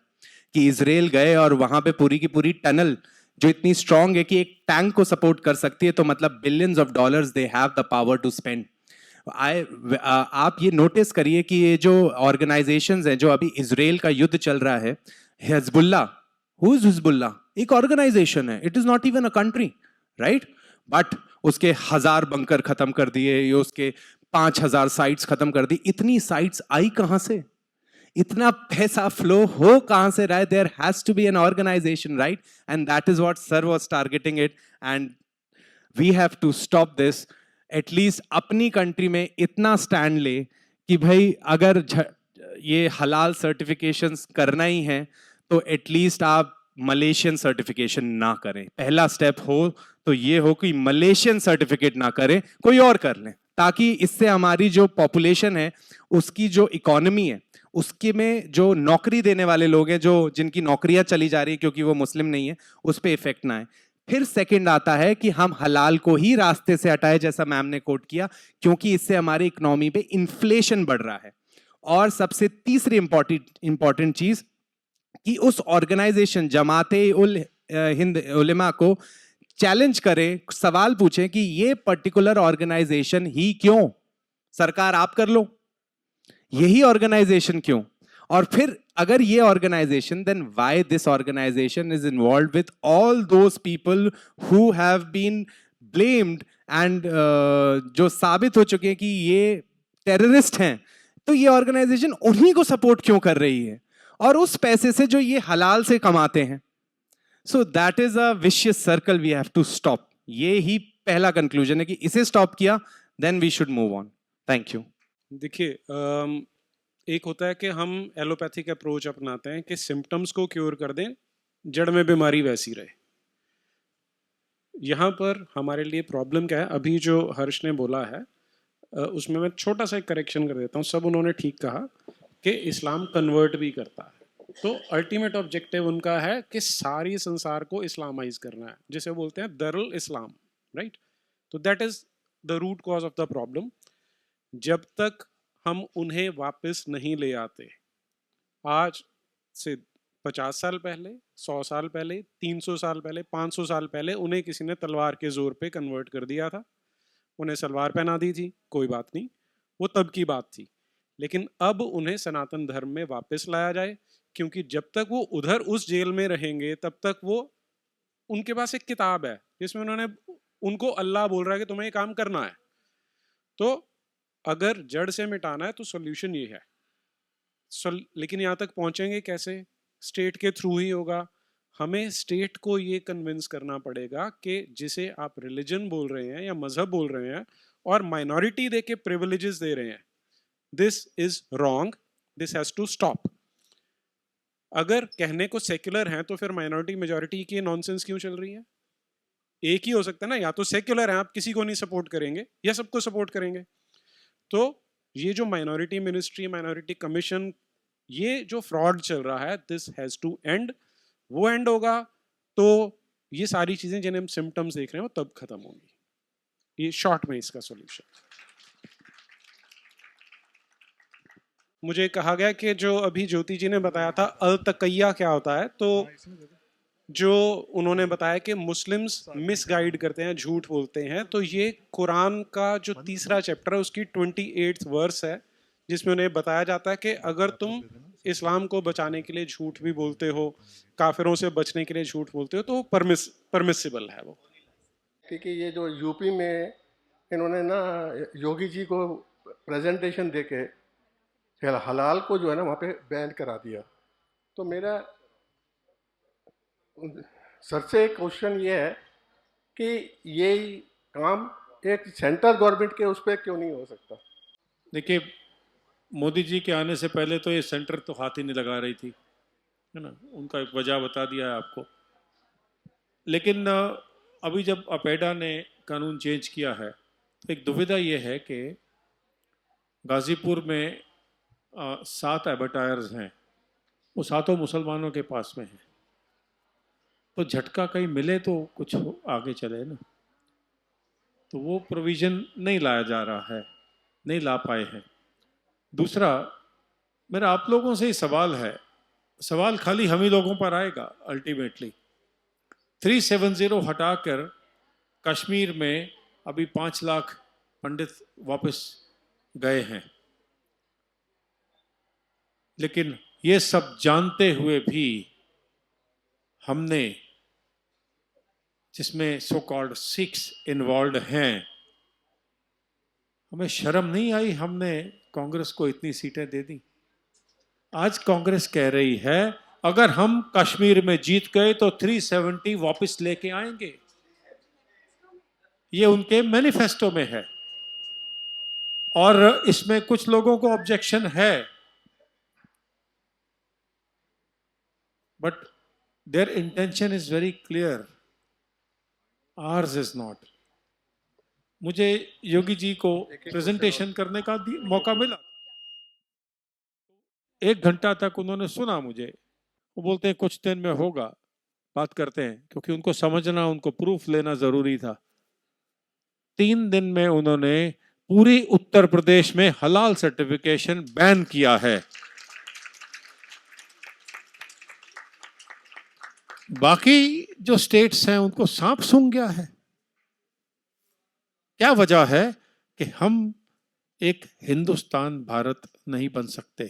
कि इजराइल गए और वहां पे पूरी की पूरी टनल जो इतनी स्ट्रांग है कि एक टैंक को सपोर्ट कर सकती है, तो मतलब billions of dollars they have the power to spend. आप ये नोटिस करिए कि ये जो ऑर्गेनाइजेशंस हैं जो अभी इजराइल का युद्ध चल रहा है, हिजबुल्ला, हु इज हिजबुल्ला? एक ऑर्गेनाइजेशन है, it is not even a country, right? But उसके 1000 बंकर खत्म कर दिए, उसके 5000 साइट्स खत्म कर दी। इतनी साइट्स आई कहां से? इतना पैसा फ्लो हो कहां से रहा है? There has to be an organisation, right? And that is what sir was targeting it, and we have to stop this. At least अपनी कंट्री में इतना स्टैंड ले कि भाई अगर ये हलाल सर्टिफिकेशंस करना ही है तो एटलीस्ट आप मलेशियन सर्टिफिकेशन ना करें। पहला स्टेप हो तो ये हो कि मलेशियन सर्टिफिकेट ना करें, कोई और कर लें, ताकि इससे हमारी जो पॉपुलेशन है, उसकी जो इकोनॉमी है, उसके में जो नौकरी देने वाले लोग हैं, जो जिनकी नौकरियां चली जा रही है क्योंकि वो मुस्लिम नहीं है, उस पर इफेक्ट ना आए। फिर सेकंड आता है कि हम हलाल को ही रास्ते से हटाए, जैसा मैम ने कोट किया, क्योंकि इससे हमारी इकोनॉमी पे इन्फ्लेशन बढ़ रहा है। और सबसे तीसरी इंपॉर्टेंट चीज कि उस ऑर्गेनाइजेशन जमाते उल हिंद उलेमा को चैलेंज करें, सवाल पूछें कि ये पर्टिकुलर ऑर्गेनाइजेशन ही क्यों? सरकार आप कर लो, यही ऑर्गेनाइजेशन क्यों? और फिर अगर ये organisation, then why this organisation is involved with all those people who have been blamed and जो साबित हो चुके हैं कि ये टेररिस्ट हैं, तो ये ऑर्गेनाइजेशन उन्हीं को सपोर्ट क्यों कर रही है, और उस पैसे से जो ये हलाल से कमाते हैं? So that is a vicious circle we have to stop. ये ही पहला कंक्लूजन है कि इसे स्टॉप किया, then we should move on. Thank you. देखिए, एक होता है कि हम एलोपैथिक अप्रोच अपनाते हैं कि सिम्टम्स को क्योर कर दें, जड़ में बीमारी वैसी रहे। यहाँ पर हमारे लिए प्रॉब्लम क्या है, अभी जो हर्ष ने बोला है उसमें मैं छोटा सा एक करेक्शन कर देता हूँ। सब उन्होंने ठीक कहा कि इस्लाम कन्वर्ट भी करता है, तो अल्टीमेट ऑब्जेक्टिव उनका है कि सारी संसार को इस्लामाइज करना है, जिसे बोलते हैं दरुल इस्लाम, राइट। तो that is the root cause of the problem. जब तक हम उन्हें वापस नहीं ले आते, आज से 50 साल पहले, 100 साल पहले, 300 साल पहले, 500 साल पहले उन्हें किसी ने तलवार के जोर पे कन्वर्ट कर दिया था, उन्हें सलवार पहना दी थी, कोई बात नहीं, वो तब की बात थी। लेकिन अब उन्हें सनातन धर्म में वापस लाया जाए, क्योंकि जब तक वो उधर उस जेल में रहेंगे तब तक वो, उनके पास एक किताब है जिसमें उन्होंने, उनको अल्लाह बोल रहा है कि तुम्हें ये काम करना है। तो अगर जड़ से मिटाना है तो सॉल्यूशन ये है। लेकिन यहाँ तक पहुंचेंगे कैसे? स्टेट के थ्रू ही होगा। हमें स्टेट को ये कन्विंस करना पड़ेगा कि जिसे आप रिलीजन बोल रहे हैं या मजहब बोल रहे हैं और माइनॉरिटी दे के प्रिविलेजेस दे रहे हैं, this is wrong, this has to stop. अगर कहने को सेक्युलर हैं तो फिर माइनॉरिटी मेजॉरिटी की नॉनसेंस क्यों चल रही है? एक ही हो सकता है ना, या तो सेक्युलर हैं आप, किसी को नहीं सपोर्ट करेंगे, या सबको सपोर्ट करेंगे। तो ये जो माइनॉरिटी मिनिस्ट्री, माइनॉरिटी कमीशन, ये जो फ्रॉड चल रहा है, दिस हैज टू एंड। वो एंड होगा तो ये सारी चीजें जिन्हें हम सिम्टम्स देख रहे हैं वो तब खत्म होंगी। ये शॉर्ट में इसका सॉल्यूशन। मुझे कहा गया कि जो अभी ज्योति जी ने बताया था अल तकैया क्या होता है, तो जो उन्होंने बताया कि मुस्लिम्स मिसगाइड करते हैं, झूठ बोलते हैं, तो ये कुरान का जो तीसरा चैप्टर है उसकी 28th वर्स है, जिसमें उन्हें बताया जाता है कि अगर तुम इस्लाम को बचाने के लिए झूठ भी बोलते हो, काफिरों से बचने के लिए झूठ बोलते हो, तो परमिसिबल है वो। क्योंकि ये जो यूपी में इन्होंने ना योगी जी को प्रेजेंटेशन देके हलाल को जो है ना वहाँ पे बैन करा दिया। तो मेरा सर से क्वेश्चन ये है कि ये काम एक सेंट्रल गवर्नमेंट के उस पर क्यों नहीं हो सकता? देखिए, मोदी जी के आने से पहले तो ये सेंटर तो हाथ ही नहीं लगा रही थी, है ना, उनका एक वजह बता दिया है आपको। लेकिन अभी जब अपेडा ने कानून चेंज किया है तो एक दुविधा ये है कि गाजीपुर में 7 एबटायर्स हैं, वो सातों मुसलमानों के पास में हैं, तो झटका कहीं मिले तो कुछ आगे चले ना, तो वो प्रोविज़न नहीं लाया जा रहा है, नहीं ला पाए हैं। दूसरा, मेरा आप लोगों से ही सवाल है, सवाल खाली हम ही लोगों पर आएगा अल्टीमेटली। 370 हटाकर कश्मीर में अभी 5 लाख पंडित वापस गए हैं, लेकिन ये सब जानते हुए भी हमने, जिसमें सो कॉल्ड सिक्स इन्वॉल्व हैं, हमें शर्म नहीं आई? हमने कांग्रेस को इतनी सीटें दे दी। आज कांग्रेस कह रही है अगर हम कश्मीर में जीत गए तो 370 वापस लेके आएंगे, ये उनके मैनिफेस्टो में है। और इसमें कुछ लोगों को ऑब्जेक्शन है, but their intention is very clear, ours is not. मुझे योगी जी को प्रेजेंटेशन करने का मौका मिला, 1 घंटा तक उन्होंने सुना मुझे। वो बोलते हैं कुछ दिन में होगा, बात करते हैं, क्योंकि उनको समझना, उनको प्रूफ लेना जरूरी था। 3 दिन में उन्होंने पूरी उत्तर प्रदेश में हलाल सर्टिफिकेशन बैन किया है। बाकी जो स्टेट्स हैं उनको सांप सूंघ गया है। क्या वजह है कि हम एक हिंदुस्तान भारत नहीं बन सकते?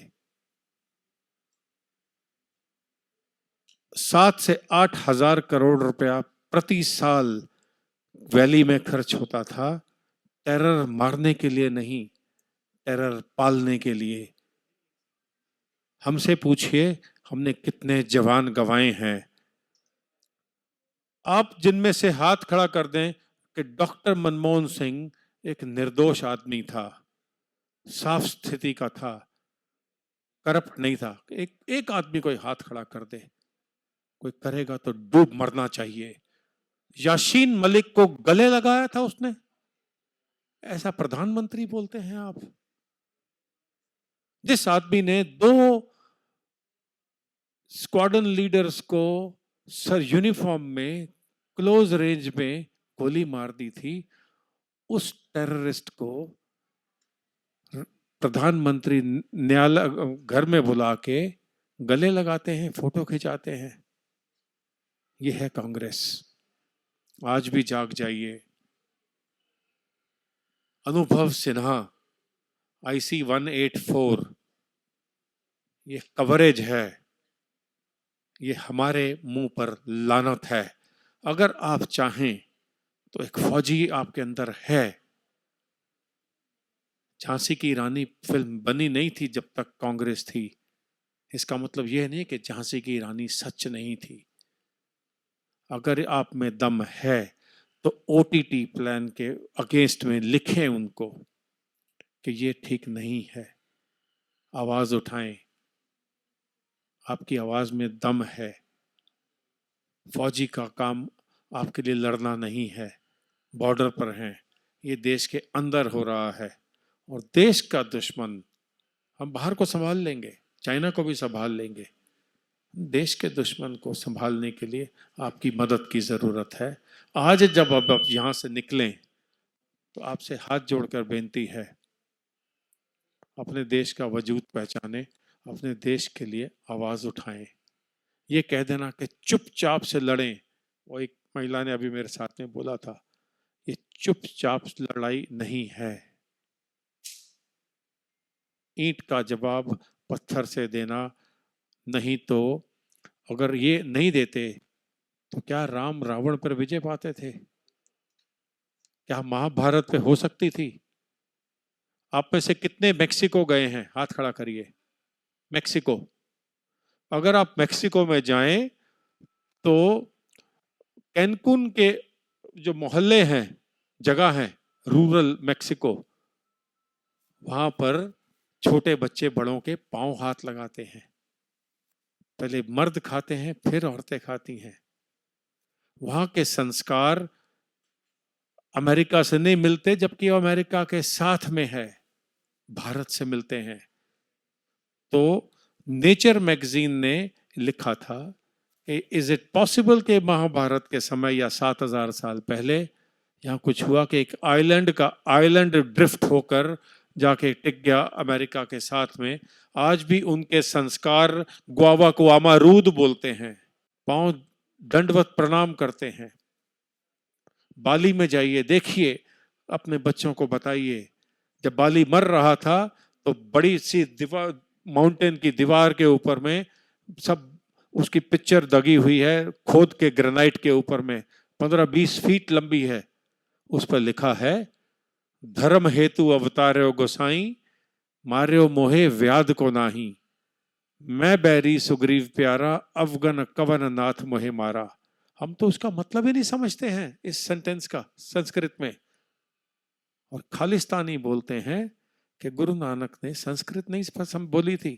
7 से 8 हजार करोड़ रुपया प्रति साल वैली में खर्च होता था, टेरर मारने के लिए नहीं, टेरर पालने के लिए। हमसे पूछिए हमने कितने जवान गंवाए हैं। आप जिनमें से हाथ खड़ा कर दें कि डॉक्टर मनमोहन सिंह एक निर्दोष आदमी था, साफ स्थिति का था, करप्ट नहीं था। एक आदमी कोई हाथ खड़ा कर दे, कोई करेगा तो डूब मरना चाहिए। याशीन मलिक को गले लगाया था उसने? ऐसा प्रधानमंत्री बोलते हैं आप? जिस आदमी ने 2 स्क्वाड्रन लीडर्स को सर यूनिफॉर्म में क्लोज रेंज में गोली मार दी थी, उस टेररिस्ट को प्रधानमंत्री न्यायालय घर में बुला के गले लगाते हैं, फोटो खिंचाते हैं। ये है कांग्रेस। आज भी जाग जाइए। अनुभव सिन्हा, IC 184, ये कवरेज है, ये हमारे मुंह पर लानत है। अगर आप चाहें तो एक फौजी आपके अंदर है। झांसी की रानी फिल्म बनी नहीं थी जब तक कांग्रेस थी। इसका मतलब यह नहीं कि झांसी की रानी सच नहीं थी। अगर आप में दम है तो OTT प्लान के अगेंस्ट में लिखें उनको कि ये ठीक नहीं है, आवाज उठाएं। आपकी आवाज में दम है। फौजी का काम आपके लिए लड़ना नहीं है, बॉर्डर पर हैं। ये देश के अंदर हो रहा है और देश का दुश्मन हम बाहर को संभाल लेंगे, चाइना को भी संभाल लेंगे। देश के दुश्मन को संभालने के लिए आपकी मदद की जरूरत है। आज जब अब आप यहां से निकलें तो आपसे हाथ जोड़कर बेनती है, अपने देश का वजूद पहचाने, अपने देश के लिए आवाज उठाएं। ये कह देना कि चुपचाप से लड़ें, वो एक महिला ने अभी मेरे साथ में बोला था, ये चुपचाप लड़ाई नहीं है। ईंट का जवाब पत्थर से देना नहीं। तो अगर ये नहीं देते तो क्या राम रावण पर विजय पाते थे? क्या महाभारत पे हो सकती थी? आप में से कितने मेक्सिको गए हैं? हाथ खड़ा करिए। मेक्सिको, अगर आप मेक्सिको में जाएं तो कैनकुन के जो मोहल्ले हैं, जगह हैं, रूरल मेक्सिको, वहां पर छोटे बच्चे बड़ों के पांव हाथ लगाते हैं। पहले मर्द खाते हैं, फिर औरतें खाती हैं। वहां के संस्कार अमेरिका से नहीं मिलते, जबकि अमेरिका के साथ में है, भारत से मिलते हैं। तो नेचर मैगजीन ने लिखा था कि इज इट पॉसिबल कि महाभारत के समय या 7000 साल पहले यहाँ कुछ हुआ कि एक आइलैंड ड्रिफ्ट होकर जाके टिक गया अमेरिका के साथ में। आज भी उनके संस्कार ग्वावा को अमारूद बोलते हैं, पांव दंडवत प्रणाम करते हैं। बाली में जाइए, देखिए, अपने बच्चों को बताइए। जब बाली मर रहा था तो बड़ी सी दीवार, माउंटेन की दीवार के ऊपर में सब उसकी पिक्चर दगी हुई है, खोद के ग्रेनाइट के ऊपर में, 15-20 फीट लंबी है। उस पर लिखा है, धर्म हेतु अवतार्यो गोसाई, मार्यो मोहे व्याध को नाही। मैं बैरी सुग्रीव प्यारा, अवगन कवन नाथ मोहे मारा। हम तो उसका मतलब ही नहीं समझते हैं इस सेंटेंस का संस्कृत में, और खालिस्तानी बोलते हैं कि गुरु नानक ने संस्कृत नहीं बोली थी।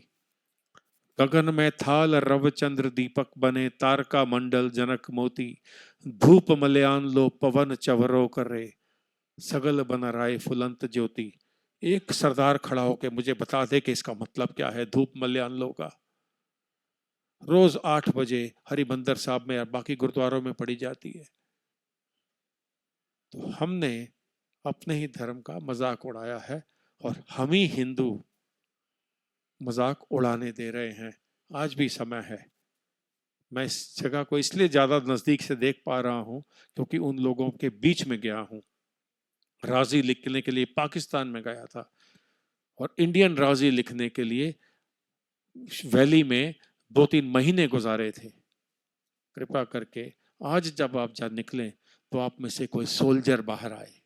गगन में थाल रव चंद्र दीपक बने, तारका मंडल जनक मोती, धूप मलयान लो पवन चवरो करे, सगल बन राय फुलंत ज्योति। एक सरदार खड़ा होकर मुझे बता दे कि इसका मतलब क्या है धूप मलयान लो का। रोज 8 बजे हरिमंदर साहब में और बाकी गुरुद्वारों में पढ़ी जाती है। तो हमने अपने ही धर्म का मजाक उड़ाया है और हम ही हिंदू मजाक उड़ाने दे रहे हैं। आज भी समय है। मैं इस जगह को इसलिए ज्यादा नजदीक से देख पा रहा हूं क्योंकि उन लोगों के बीच में गया हूं। राजी लिखने के लिए पाकिस्तान में गया था और इंडियन राजी लिखने के लिए वैली में 2-3 महीने गुजारे थे। कृपा करके आज जब आप जा निकलें तो आप में से कोई सोल्जर बाहर आए।